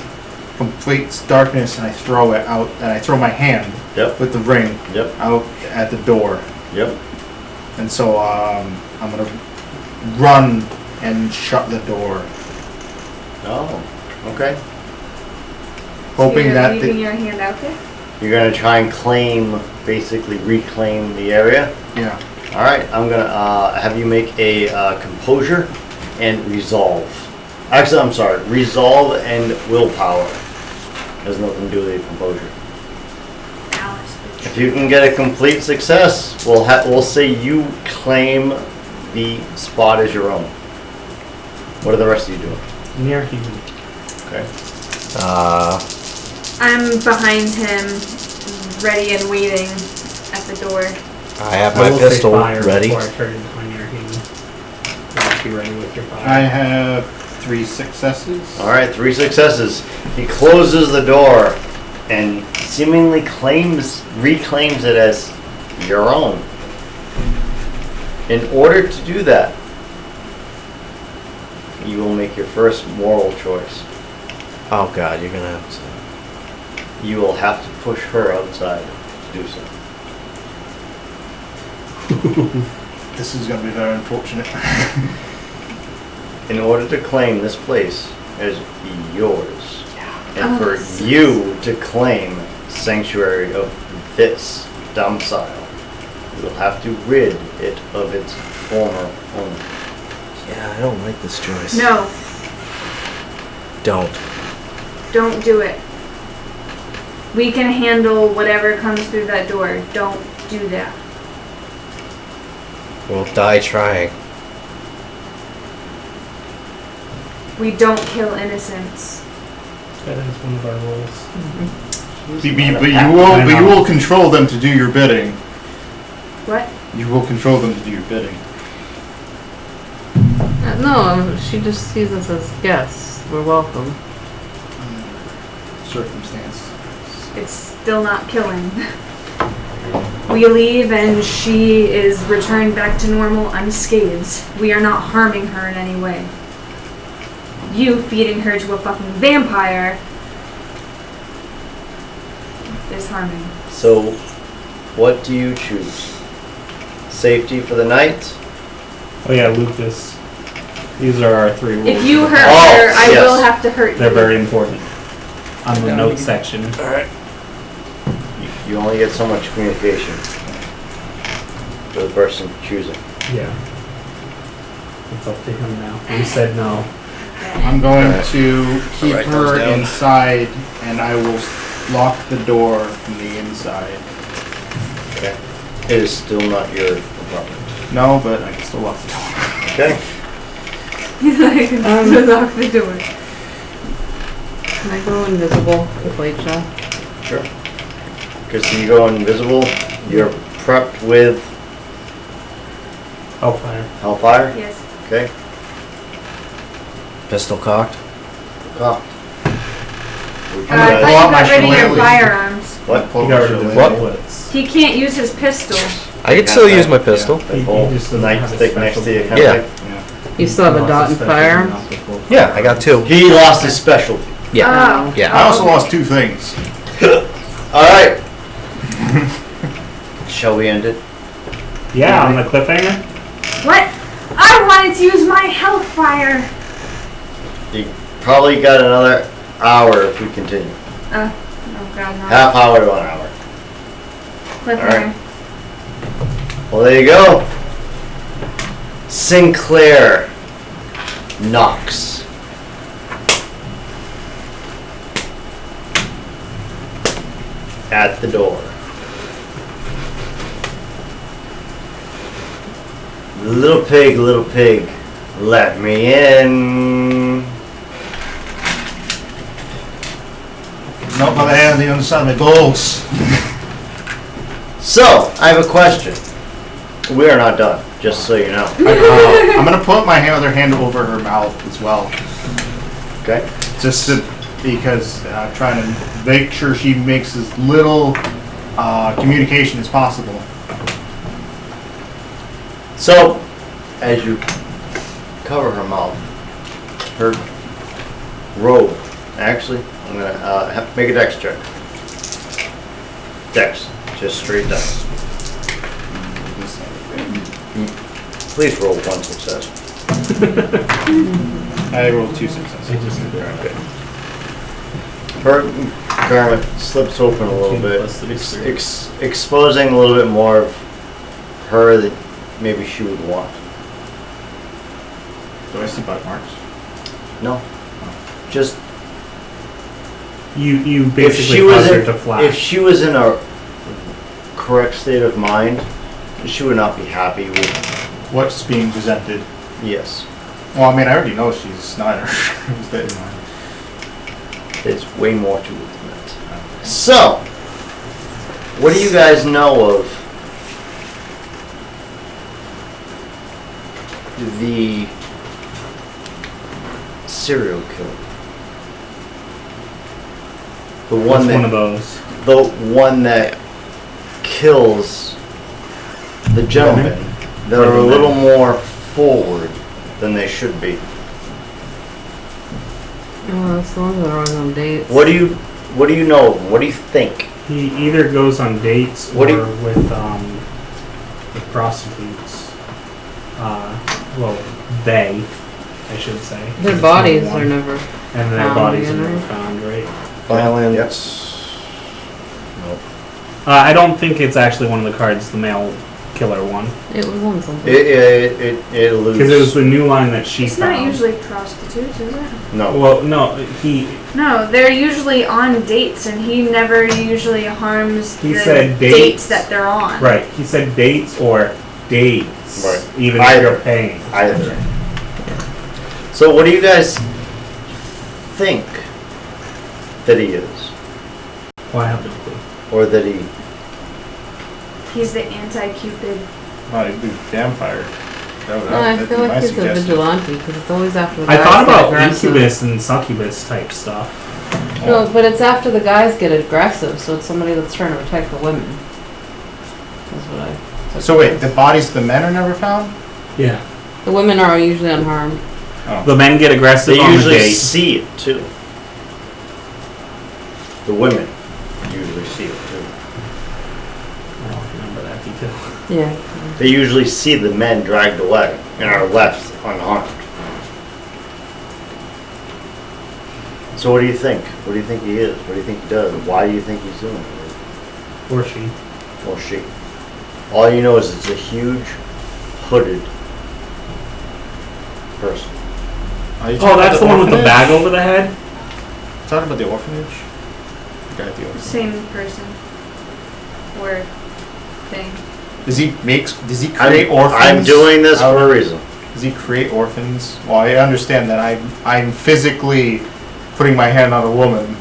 complete darkness, and I throw it out, and I throw my hand Yep. with the ring Yep. out at the door, Yep. and so I'm gonna run and shut the door, Oh. Okay. hoping so you're that leaving your hand out there? You're gonna try and basically reclaim the area. yeah. All right. I'm gonna have you make a composure and resolve. Actually, I'm sorry. Resolve and willpower. Has nothing to do with your composure. Alice, bitch. If you can get a complete success, we'll say you claim the spot as your own. What are the rest of you doing? Near human. Okay. I'm behind him, ready and waiting at the door. I have I my will say pistol fire ready. before I turn into my near human. So just be ready with your fire. I have 3 successes. All right, 3 successes. He closes the door and seemingly reclaims it as your own. In order to do that, you will make your first moral choice. Oh god, you're gonna have to. You will have to push her outside to do so. This is gonna be very unfortunate. In order to claim this place as yours, and Oh, for sus. you to claim sanctuary of this domicile, you will have to rid it of its former owner. Yeah, I don't like this choice. No, Don't. don't do it. We can handle whatever comes through that door. Don't do that. We'll die trying. We don't kill innocents. That is one of our rules. But you will control them to do your bidding. What? You will control them to do your bidding. No, she just sees us as guests. We're welcome. circumstance. It's still not killing. We leave and she is returned back to normal unscathed. We are not harming her in any way. You feeding her to a fucking vampire is harming. So, what do you choose? Safety for the night? Oh yeah, Lucas. These are our 3 rules. If you hurt Oh, her, I yes. will have to hurt They're you. very important. On the notes section. You only get so much communication for the person choosing. Yeah. It's up to him now. You said no. I'm going to keep write her those down. inside, and I will lock the door from the inside. Okay. It is still not your apartment. No, but I can still lock the door. Okay. He's like, lock the door. Can I go invisible with light shot? Sure. Because you go invisible, you're prepped with Hellfire. Hellfire. Yes. Okay. Pistol cocked. Cocked. I thought you pull out my got rid of your shillelagh. firearms. What? He got rid of the What? bullets. He can't use his pistol. I can still use my pistol. That He whole just doesn't have a nightstick next to you. special kind of Yeah. thing? You still have a dot and firearms? Yeah, I got 2. He lost his specialty. Yeah. Oh. Yeah. I also lost 2 things. All right. Shall we end it? Yeah, on the cliffhanger. What? I wanted to use my hellfire. You probably got another hour if we continue. Oh god, no. Half hour to 1 hour. Cliffhanger. Well, there you go. Sinclair knocks. At the door. Little pig, let me in. Not by the hand on the other side of my balls. So, I have a question. We are not done, just so you know. I'm gonna put my other hand over her mouth as well, Okay? just to, because I'm trying to make sure she makes as little communication as possible. So, as you cover her mouth, her robe, actually, I'm gonna have to make a dex check. Dex, just straight dex. Please roll 1 success. I rolled 2 successes. I just did that. Okay. Her garment slips open a little bit, Plus the exposing a little bit more of her that maybe she would want. Do I see bite marks? No, just You if basically she was caused her in, to flash. if she was in a correct state of mind, she would not be happy with. What's being presented? Yes, Well, I mean, I already know she's Snyder. there's way more to it than that. So, what do you guys know of the serial killer? The one What's that one of those? the one that kills the gentlemen that are a little more forward than they should be. Oh, that's the ones that are always on dates. What do you know of him? What do you think? He either goes on dates What do or you- with prostitutes. Well, they, I should say. Their It's bodies only are one. never. And their found bodies are again, never right? found, right? Violence. Nope. I don't think it's actually one of the cards, the male killer one. It was on something. It eludes. Because it was the new line that she It's found. not usually prostitutes, is it? no. Well, no, he No, they're usually on dates, and he never usually harms He the said dates dates. that they're on. right. He said dates or dates, Right. even Either. if you're paying. Either. So what do you guys think that he is, Well, I have no clue. or that he? He's the anti-Cupid. Oh, he'd be vampire. No, I feel like he's a vigilante because it's always after the I guys thought that about aggressive. incubus and succubus type stuff. No, but it's after the guys get aggressive, so it's somebody that's trying to protect the women. That's what I. So wait, the bodies of the men are never found? Yeah. The women are usually unharmed. The men get aggressive They on the usually date. see it too. The women usually see it too. I don't remember that detail. Yeah. They usually see the men dragged away and are left unharmed. So what do you think? What do you think he is? What do you think he does? Why do you think he's doing it? Or she. Or she? All you know is it's a huge, hooded person. Are you Oh, talking that's about the one with the orphanage? bag over the head? Talking about the orphanage? The guy at the orphanage. Same person. Or thing. Does he I'm, create orphans? I'm doing this out for of- a reason. Does he create orphans? Well, I understand that I'm physically putting my hand on a woman,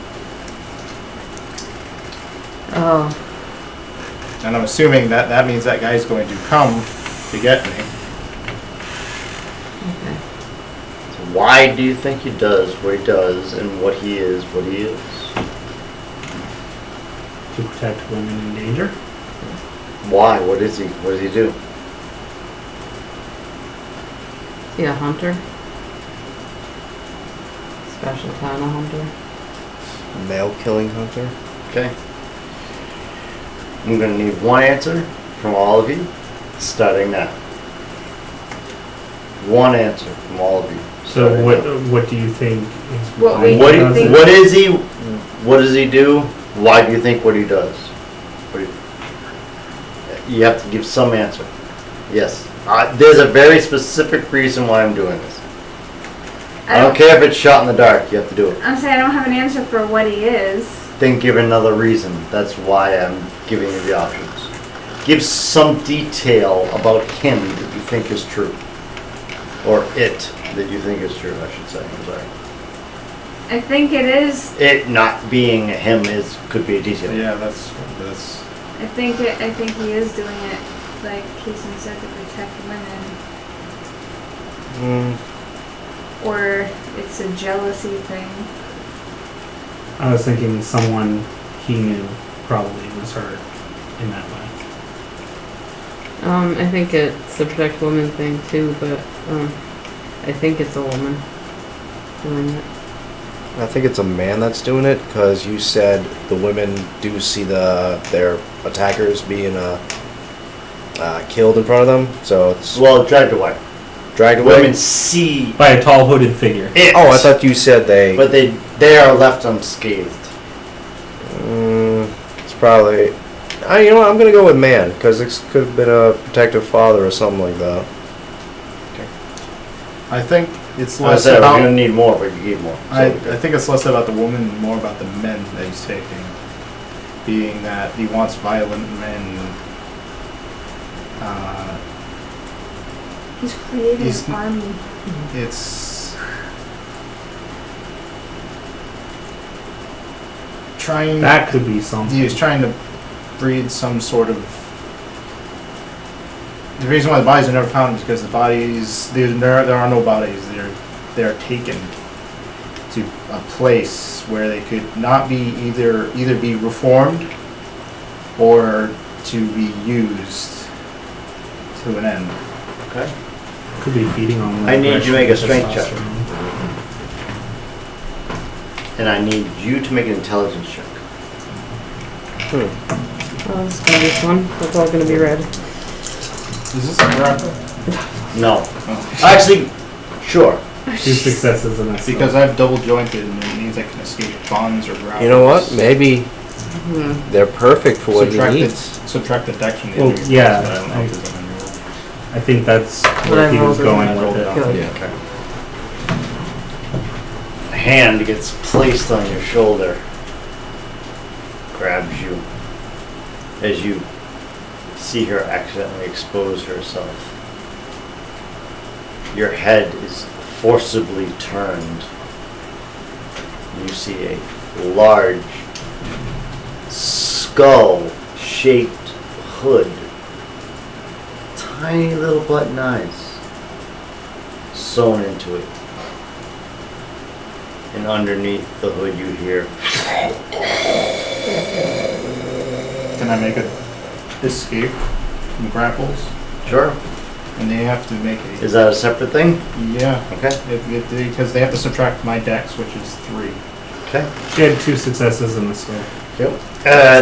Oh. and I'm assuming that that means that guy's going to come to get me. Okay. So why do you think he does what he does and what he is what he is? To protect women in danger? Why? What is he? What does he do? Is he a hunter? Special kind of hunter. Male killing hunter. Okay. I'm gonna need one answer from all of you, starting now. One answer from all of you. So starting now. what do you think is What behind we it? What, think- what is he? What does he do? Why do you think what he does? What do you have to give some answer. Yes. There's a very specific reason why I'm doing this. I don't care if it's shot in the dark. You have to do it. I'm saying I don't have an answer for what he is. Then give another reason. That's why I'm giving you the options. Give some detail about him that you think is true. Or it that you think is true, I should say. I'm sorry. I think it is. It not being him could be a detail. Yeah, that's. I think he is doing it, like Kason said, to protect women. Or it's a jealousy thing. I was thinking someone he knew probably was hurt in that way. I think it's the protect women thing too, but I think it's a woman doing it. I think it's a man that's doing it because you said the women do see their attackers being killed in front of them, so it's Well, dragged away. dragged away. Women see By a tall hooded figure. it. Oh, I thought you said they. But they are left unscathed. It's probably. You know what? I'm gonna go with man because this could have been a protective father or something like that. I think it's I less said we're gonna about. need more, but you gave more. I So, think it's less about the woman and more about the men that he's taking. Being that he wants violent men. He's creating He's- an army. It's trying. That could be something. He was trying to breed some sort of. The reason why the bodies are never found is because the bodies there are no bodies. They're taken to a place where they could not be either be reformed or to be used to an end. okay. Could be feeding on. I need you to make a strength check. testosterone. And I need you to make an intelligence check. Oh, it's gonna be fun. That's all gonna be red. Is this a grapple? No. Oh. Actually, sure. 2 successes and that's Because I have double jointed and it means I can escape bonds or grapples. You know what? Maybe Hmm. they're perfect for what he needs. Subtract the dex from the Well, injury yeah, rolls, but I don't know if there's any roll. I think that's But where I he was rolled it. going I with rolled it. it out. Good. Yeah. Okay. A hand gets placed on your shoulder, grabs you as you see her accidentally expose herself. Your head is forcibly turned. You see a large skull-shaped hood, tiny little button eyes sewn into it. And underneath the hood you hear Can I make a escape from grapples? Sure. And they have to make a. Is that a separate thing? Yeah. Okay. Because they have to subtract my dex, which is 3. Okay. She had 2 successes in the skull. Yep.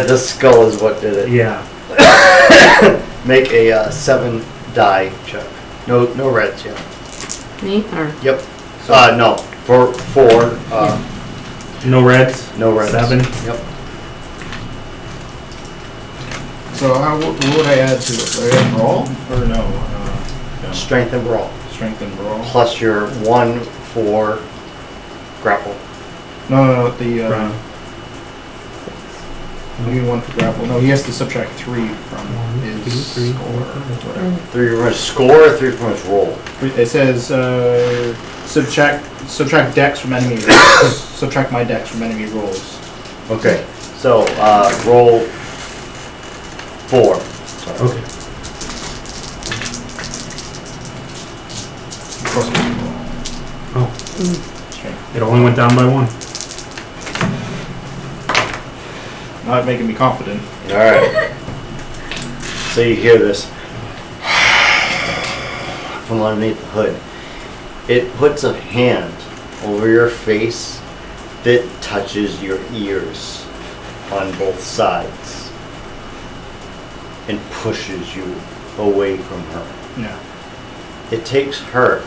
The skull is what did it. Yeah. Make a 7 die check. No reds yet. Me or Yep. No. For 4. No reds. No reds. 7. Yep. So what would I add to it? Would I add brawl? Or no? No. Strength and brawl. Strength and brawl? Plus your 1 for grapple. No, the... Right. You need 1 for grapple. No, he has to subtract 3 from 1, his 2, 3, score. 4, Whatever. 3 from his score, or 3 from his roll. It says subtract dex from enemy rolls. Subtract my dex from enemy rolls. Okay. So roll 4. Sorry. Okay. Plus 1 roll. Oh, Strength. it only went down by 1. Not making me confident. All right. So you hear this from underneath the hood. It puts a hand over your face that touches your ears on both sides and pushes you away from her. Yeah. It takes her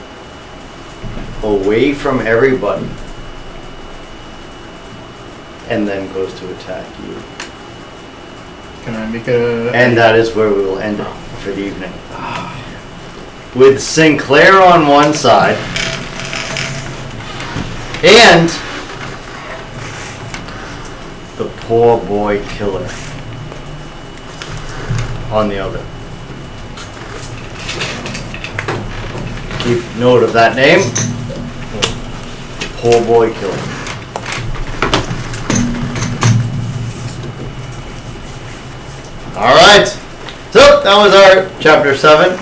away from everybody and then goes to attack you. Can I make a... And that is where we will end it for the evening. With Sinclair on one side and the poor boy killer on the other. Keep note of that name. Poor boy killer. Alright. So that was our chapter 7.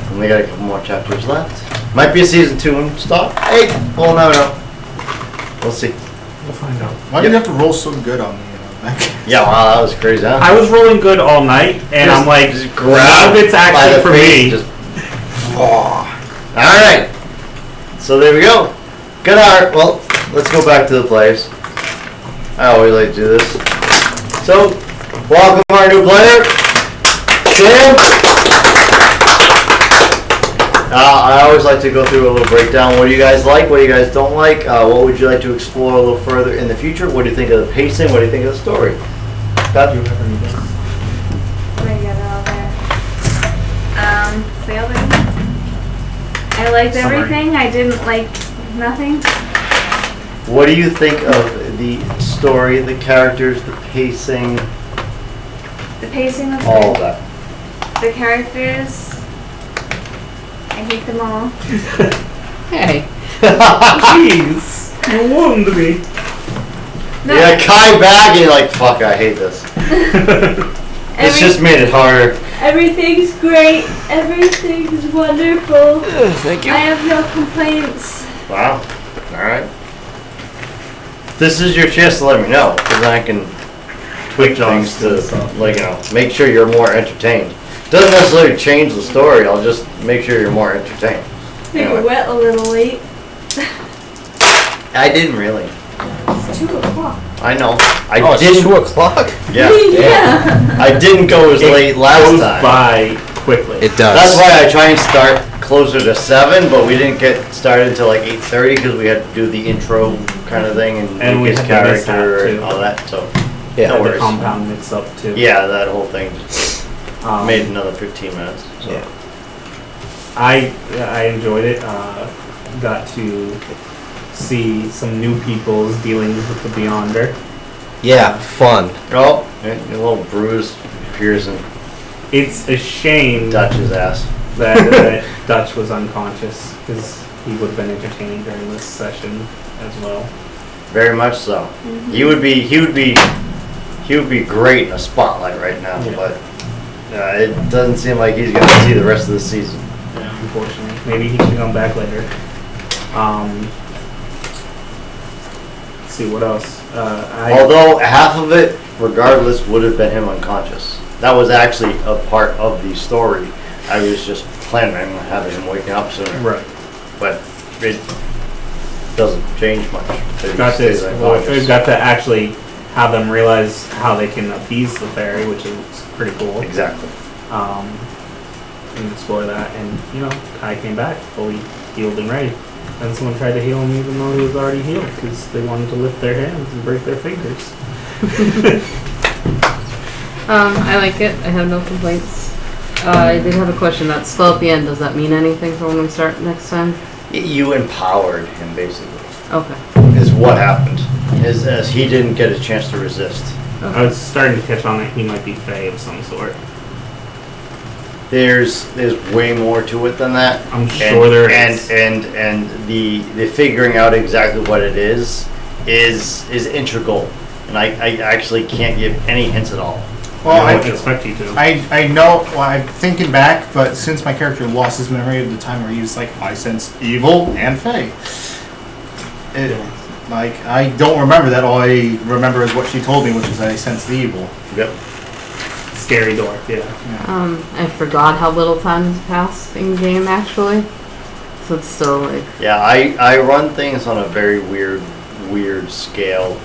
And we got a couple more chapters left. Might be a season 2 and stop. Hey, we'll never know. We'll see. We'll find out. Why do you have to roll so good on the back? Yeah, wow, that was crazy, huh? I was rolling good all night, and I'm like, just none grab of it's by actually the for face, me. just- Alright. So there we go. Good art. Well, let's go back to the players. I always like to do this. So, welcome our new player, Sam. I always like to go through a little breakdown. What do you guys like? What do you guys don't like? What would you like to explore a little further in the future? What do you think of the pacing? What do you think of the story? Beth? Let me get it all there. Sailing. I liked Summary. everything. I didn't like nothing. What do you think of the story, the characters, the pacing, The pacing was all of good. that? The characters. I hate them all. hey, Jeez, you warned me. No, Yeah, Kai back and you're like, fuck, I hate this. It's just made it harder. everything's great. Everything's wonderful. Thank I have no complaints. Wow. Alright. This is your chance to let me know, because I can tweak things to, like, make sure you're more entertained. Doesn't necessarily change the story, I'll just make sure you're more entertained. They Anyway. went a little late. I didn't really. It's 2 o'clock. I know. I Oh, it's didn't. 2 o'clock? Yeah. Yeah. I didn't go as late last Goes time. by quickly. It does. That's why I try and start closer to 7, but we didn't get started until like 8:30 because we had to do the intro kind of thing and And we his had the mishap, character and too. all that. So Yeah. No Had the worries. compound mix up too. yeah, that whole thing Um, made another 15 minutes. So. Yeah. I enjoyed it. Got to see some new people's dealings with the Beyonder. Yeah, fun. Oh, and a little bruise appears in It's a shame Dutch's ass. that Dutch was unconscious because he would have been entertaining during this session as well. Very much so. He would be great in a spotlight right now, Yeah. but it doesn't seem like he's going to see the rest of the season. Yeah, unfortunately, maybe he can come back later. see what else. Although half of it, regardless, would have been him unconscious. That was actually a part of the story. I was just planning on having him waking up sooner. Right. But it doesn't change much. It Got stays to, unconscious. we've got to actually have them realize how they can appease the fairy, which is pretty cool. Exactly. And explore that. And, you know, Kai came back fully healed and ready. And someone tried to heal him even though he was already healed because they wanted to lift their hands and break their fingers. I like it. I have no complaints. I did have a question. That skull at the end, does that mean anything for when we start next time? You empowered him, basically, Okay. is what happened. As he didn't get a chance to resist. I was starting to catch on that he might be Fae of some sort. There's way more to it than that. I'm sure there and, is. And the figuring out exactly what it is integral. And I actually can't give any hints at all. Well, I I, wouldn't expect you to. I know, well, I'm thinking back, but since my character lost his memory of the time where he was like, I sense evil and fey. Like, I don't remember that. All I remember is what she told me, which is that I sense the evil. Yep. Scary door, yeah. I forgot how little time has passed in game actually. So it's still like, Yeah, I run things on a very weird scale.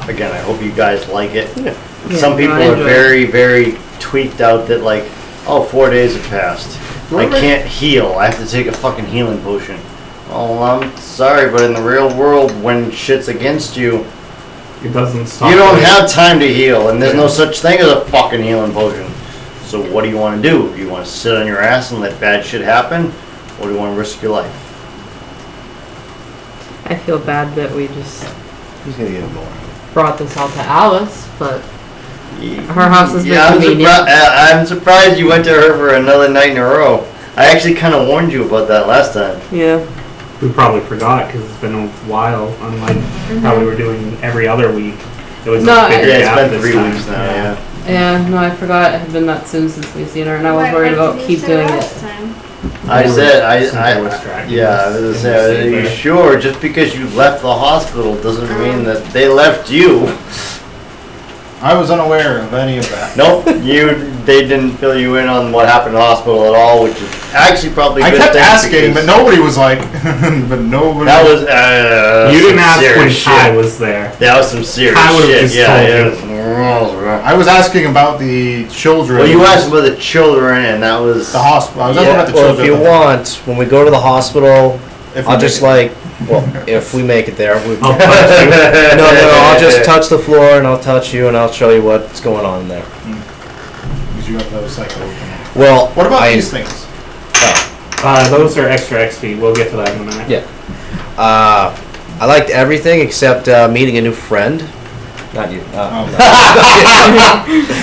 Again, I hope you guys like it. Yeah, Some no, people I are enjoy very, very tweaked out that like, oh, 4 days have passed. I can't heal. I have to take a fucking healing potion. Oh, I'm sorry, but in the real world, when shit's against you, It doesn't stop. you don't there. have time to heal, and there's no such thing as a fucking healing potion. So what do you want to do? Do you want to sit on your ass and let bad shit happen, or do you want to risk your life? I feel bad that we just He's gonna get more. brought this all to Alice, but her house has been I'm, convenient. I'm surprised you went to her for another night in a row. I actually kind of warned you about that last time. Yeah. We probably forgot because it's been a while. Unlike how we were doing every other week, it was No, a bigger Yeah, gap it's been this 3 time. weeks now, yeah. Yeah, no, I forgot it had been that soon since we've seen her, and I was worried about keep doing it. I said, Something was dragging yeah, I us was gonna in say, the are you sleeper. sure? Just because you left the hospital doesn't mean that they left you. I was unaware of any of that. Nope, they didn't fill you in on what happened in the hospital at all, which is actually probably a I good kept thing asking, because but nobody was like, but nobody. that was You didn't some ask when serious Kai shit. was there. That was some serious Kai would've shit. just Yeah, told yeah. I was asking about the children. Well, you asked about the children, and that was the hospital. I was asking about the Well, if children. you want, when we go to the hospital, If we I'll make just it. like, well, if we make it there, we, I'll punch you. no, I'll just touch the floor and I'll touch you and I'll show you what's going on there. Because you have those psycho. Well, What about I- these things? Those are extra XP. We'll get to that in a minute. Yeah. I liked everything except meeting a new friend. Not you. Oh.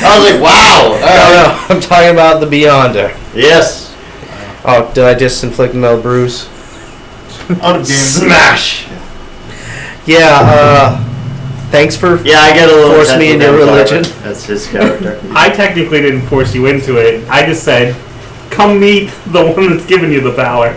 I was like, wow. All right. No, I'm talking about the Beyonder. Yes. Oh, did I just inflict another bruise? Out of game. Smash. Yeah, thanks for... Yeah, I get a little Force intense me with into him, religion. but That's his character. I technically didn't force you into it. I just said, come meet the one that's giving you the power.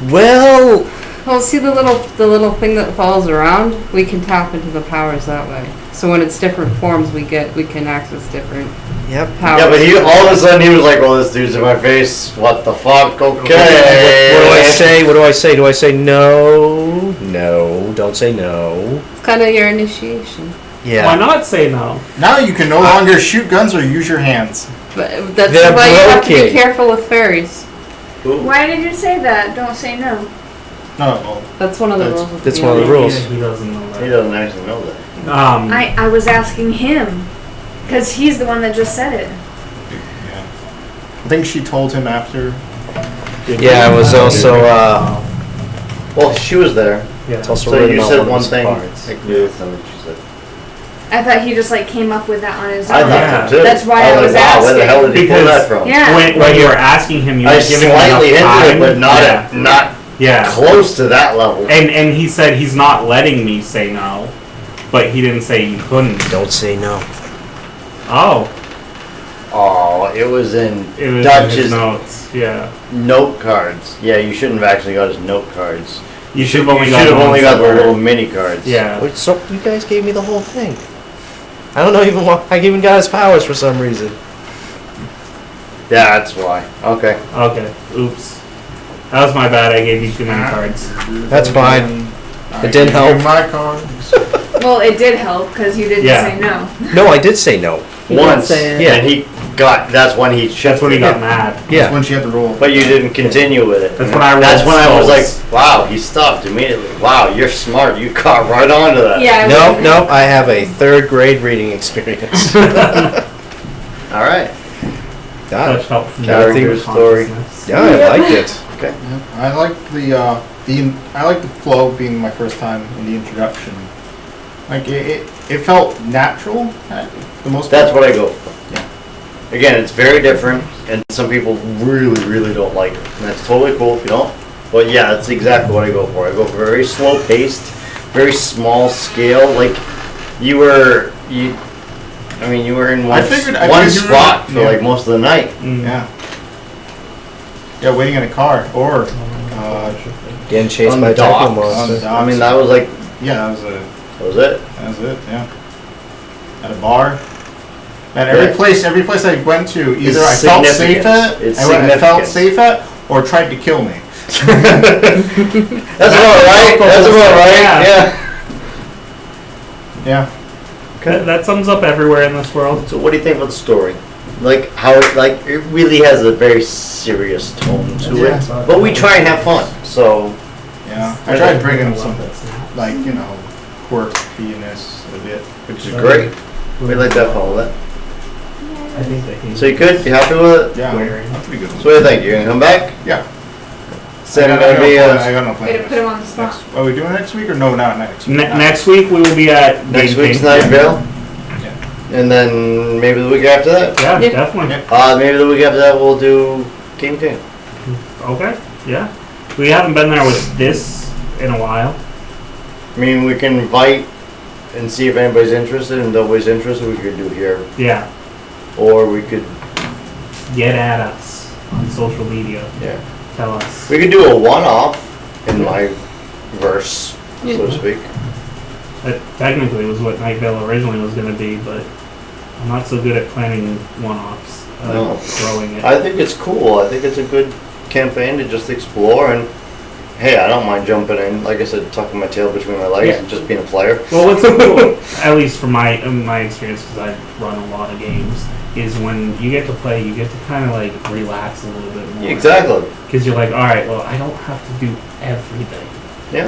Well, Well, see the little thing that falls around? We can tap into the powers that way. So when it's different forms we can access different yep. powers. Yeah, but he all of a sudden he was like, "Well, this dude's in my face. What the fuck? Okay." What do I say? What do I say? Do I say no? No. Don't say no. It's kind of your initiation. Yeah. Why not say no? Now you can no longer shoot guns or use your hands. But that's They're why you have to be broken. careful with fairies. Why did you say that? Don't say no. No, well, That's one of the That's- rules. With that's the one of the other. rules. Yeah, he doesn't know He that. doesn't actually know that. I was asking him. Because he's the one that just said it. yeah. I think she told him after. Yeah, it was also, Well, she was there. Yeah. it's also So written you on said of one his thing. cards. I agree with something she said. I thought he just like came up with that on his own. I thought so too. That's why I was like, wow, where the hell did he pull Because- that from? Yeah. When you were asking him, you were I giving him slightly enough hinted time. it, but not yeah. not Yeah. close to that level. And he said he's not letting me say no, but he didn't say you couldn't. Don't say no. Oh, Oh, it was in it was in Dutch's his notes. Yeah. note cards. Yeah, you shouldn't have actually got his note cards. You should have only You got should have one only got the silver. little mini cards. Yeah. Wait, so you guys gave me the whole thing. I don't know even why I even got his powers for some reason. That's why. Okay. Okay. Oops. That was my bad. I gave you too many cards. That's fine. I It didn't give you help. My cards. Well, it did help because you didn't Yeah. say no. No, I did say no. He did Once. say it. Yeah. And he got. That's when he. That's when he got mad. That's Yeah. when she had to roll. But you didn't continue with it. That's when I rolled That's when I was like, skulls. wow, he stopped immediately. Wow, you're smart. You caught right onto that. Yeah. I No, wouldn't- no, I have a 3rd grade reading experience. All right. Got Such it. help from Character the story. consciousness. Yeah, I liked it. Okay. Yeah, I like I like the flow being my first time in the introduction. Like it felt natural at the most. That's part. what I go for. Yeah. Again, it's very different, and some people really, really don't like it. And that's totally cool if you don't. But yeah, that's exactly what I go for. I go for very slow paced, very small scale. Like you were in I figured you were- spot for yeah. like most of the night. Mm. Yeah. Yeah, waiting in a car or Getting chased On by the a docks. Tycho on the monster. docks. I mean, that was like, yeah, that was it. that was it. Yeah. At a bar. And every Right. place I went to, either I It's felt safe significant. at, It's I felt significant. safe at, or tried to kill me. That's about right. That's about right. Yeah. Yeah. Yeah. That sums up everywhere in this world. So what do you think about the story? Like how it really has a very serious tone to Yeah. it, but we try and have fun. So Yeah. I tried bringing I some, love that snap. like, quirkiness a bit. which is great. We like that follow that. I think they hate So you could? You happy with it? Yeah. wearing. That's pretty good. So what do you think? You're gonna come back? Yeah. Sam I gonna be got no Way to plan. put him on the spot. Next, are we doing it next week or no? Not next week. Next week we will be at next Game week's King. Night Vale, Yeah. and then maybe the week after that. Yeah, Yeah. definitely. Maybe the week after that we'll do King King. Okay. Yeah. We haven't been there with this in a while. I mean, we can invite and see if anybody's interested, and nobody's interested. We could do here, Yeah. or we could, Get at us on social media. yeah. Tell us. We could do a one-off in my verse, so to speak. That technically was what Night Vale originally was going to be, but I'm not so good at planning one-offs. No. Throwing it. I think it's cool. I think it's a good campaign to just explore, and hey, I don't mind jumping in. Like I said, tucking my tail between my legs Yeah. and just being a player. Well, what's cool, at least from my experience, because I've run a lot of games, is when you get to play, you get to kind of like relax a little bit more. Exactly. Because you're like, all right, well, I don't have to do everything. Yeah.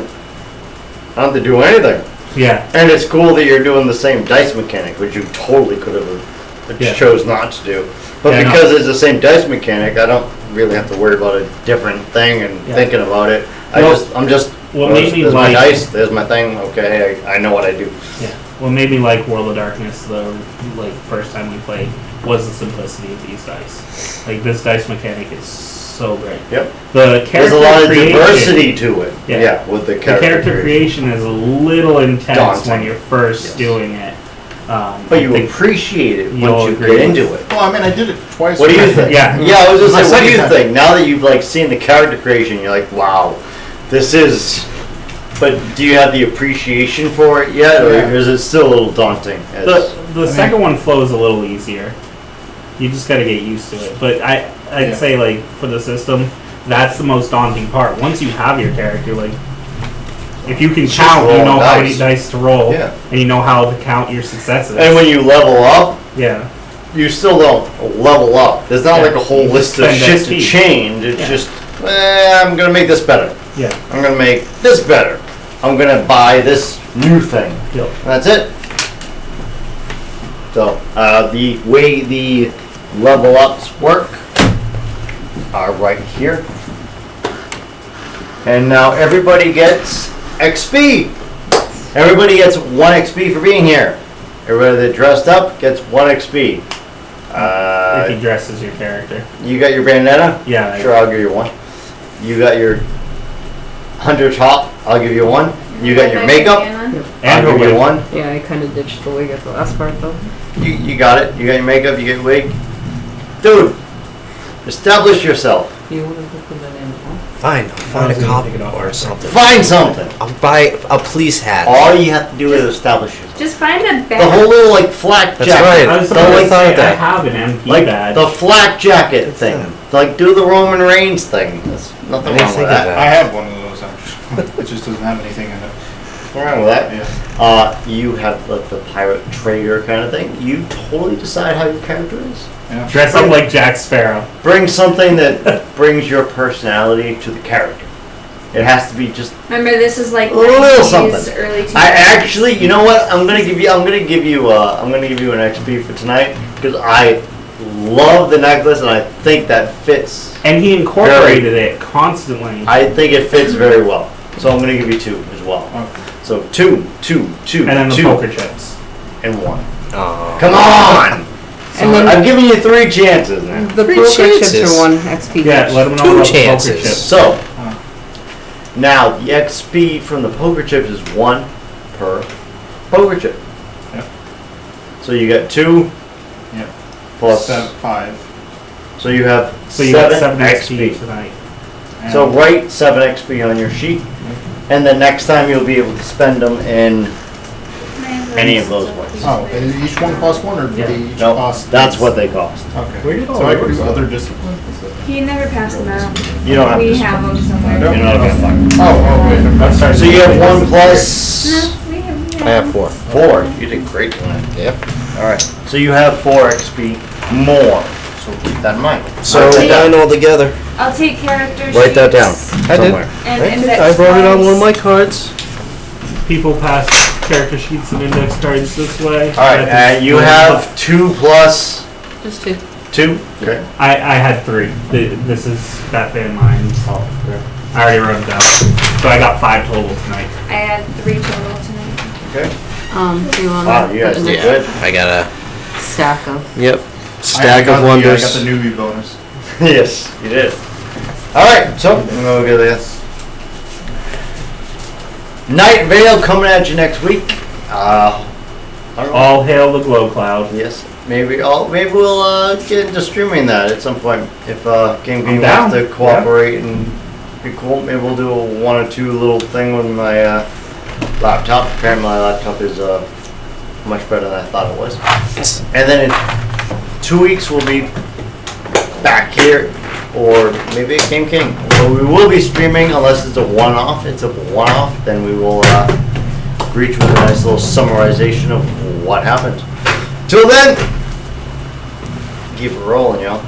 I don't have to do anything. Yeah. And it's cool that you're doing the same dice mechanic, which you totally could have Yeah. chose not to do. But Yeah, I know. because it's the same dice mechanic, I don't really have to worry about a different thing and Yeah. thinking about it. Well, I'm just. what well, made me there's my like- dice. There's my thing. Okay, I know what I do. Yeah. What made me like World of Darkness the like first time we played was the simplicity of these dice. Like this dice mechanic is so great. Yep. The There's character a lot of creation, diversity to it. Yeah. Yeah, with the The character, character creation is a little intense Daunting. when you're first Yes. doing it. But I you think- appreciate it You'll once you agree get with- into it. Well, I mean, I did it twice. What do you think? Yeah. Yeah, I was just My like, what do you second think? Now that you've like seen the character creation, you're like, wow, this is. But do you have the appreciation for it yet, or Yeah. is it still a little daunting? The second one flows a little easier. You just got to get used to it. But I'd Yeah. say like for the system, that's the most daunting part. Once you have your character, like if you can It's just count, you know rolling how many dice. dice to roll, Yeah. and you know how to count your successes. And when you level up, yeah, you still don't level up. There's not Yeah. like a whole You list of spend shit XP. to change. It's Yeah. just, I'm gonna make this better. yeah, I'm gonna make this better. I'm gonna buy this new thing. yep. And that's it. So, the way the level ups work are right here. And now everybody gets XP. Everybody gets 1 XP for being here. Everybody that dressed up gets 1 XP. if you dress as your character, You got your bandana? yeah, Sure, I'll give you 1. You got your hunter top? I'll give you 1. You got your My makeup? bandana. I'll and her give you wig. 1. Yeah, I kind of ditched the wig at the last part though. You got it. You got your makeup, you got your wig. Dude, establish yourself. You would have put that in, huh? Fine, I'll find was a gonna cop take it off or first. something. Find something. I'll buy a police hat. All you have to do is establish it. Just find a The bag. whole little like flak That's jacket. right. I was The, about to like, say, I that. have an MP like badge. the flak jacket What's thing. that? Like do the Roman Reigns thing. There's nothing I didn't wrong with think of that. that. I have one of those actually. It just doesn't have anything in it. Nothing wrong with that. Yeah. You have like the pirate trader kind of thing. You totally decide how your character is. Yeah. Dress up like Jack Sparrow. Bring something that brings your personality to the character. It has to be just. Remember, this is like A little 90s, something. early 2000s. I actually, you know what? I'm gonna give you an XP for tonight because I love the necklace and I think that fits. And he incorporated it constantly. I think it fits very well. So I'm gonna give you 2 as well. Okay. So 2, 2, 2, And then the 2, poker chips. and 1. Aw. Come on! And then I've given you 3 chances now. the Three poker chips chances. are 1 XP. Yeah, each. let him know 2 about the poker chances. chips. So now the XP from the poker chips is 1 per poker chip. Yep. So you got 2 Yep. plus. 5. So you have So you 7 got 7 XP XP. tonight. And So write 7 XP on your sheet, and then next time you'll be able to spend them in any of those ways. Oh, is each one cost 1 or do Yeah. they each No, cost? that's what they cost. Okay. Where did all So I yours could do go? other disciplines. He never passed them out. You don't have We to. have them somewhere. No. You're not gonna find it. Oh, wait. Let's start. So you have 1 plus No, we have. I have 4. 4. You did great tonight. Yep. All right. So you have 4 XP more. So keep that in mind. So Write that down. 9 altogether. I'll take character Write that down. sheets I did. Somewhere. And I index wrote it on cards. one of my cards. People pass character sheets and index cards this way. All right. And you have 2 plus Just 2. 2. Okay. I had 3. This is that band mine. So I already wrote them down. So I got 5 total tonight. I had 3 total tonight. Okay. Do you want Wow, you guys did good. I got a stack of? stack of I wonders. got the newbie bonus. Yes, you did. All right, so I'm gonna look at this. Night Vale coming at you next week. I don't know. All hail the glow cloud. Yes, maybe we'll get into streaming that at some point if Game I'm wants down. to cooperate and be cool. Maybe we'll do a 1 or 2 little thing with my laptop. Apparently my laptop is much better than I thought it was. And then in 2 weeks we'll be back here, or maybe at Game King. So we will be streaming unless it's a one-off. It's a one-off, then we will greet you with a nice little summarization of what happened. Till then, keep it rolling, y'all.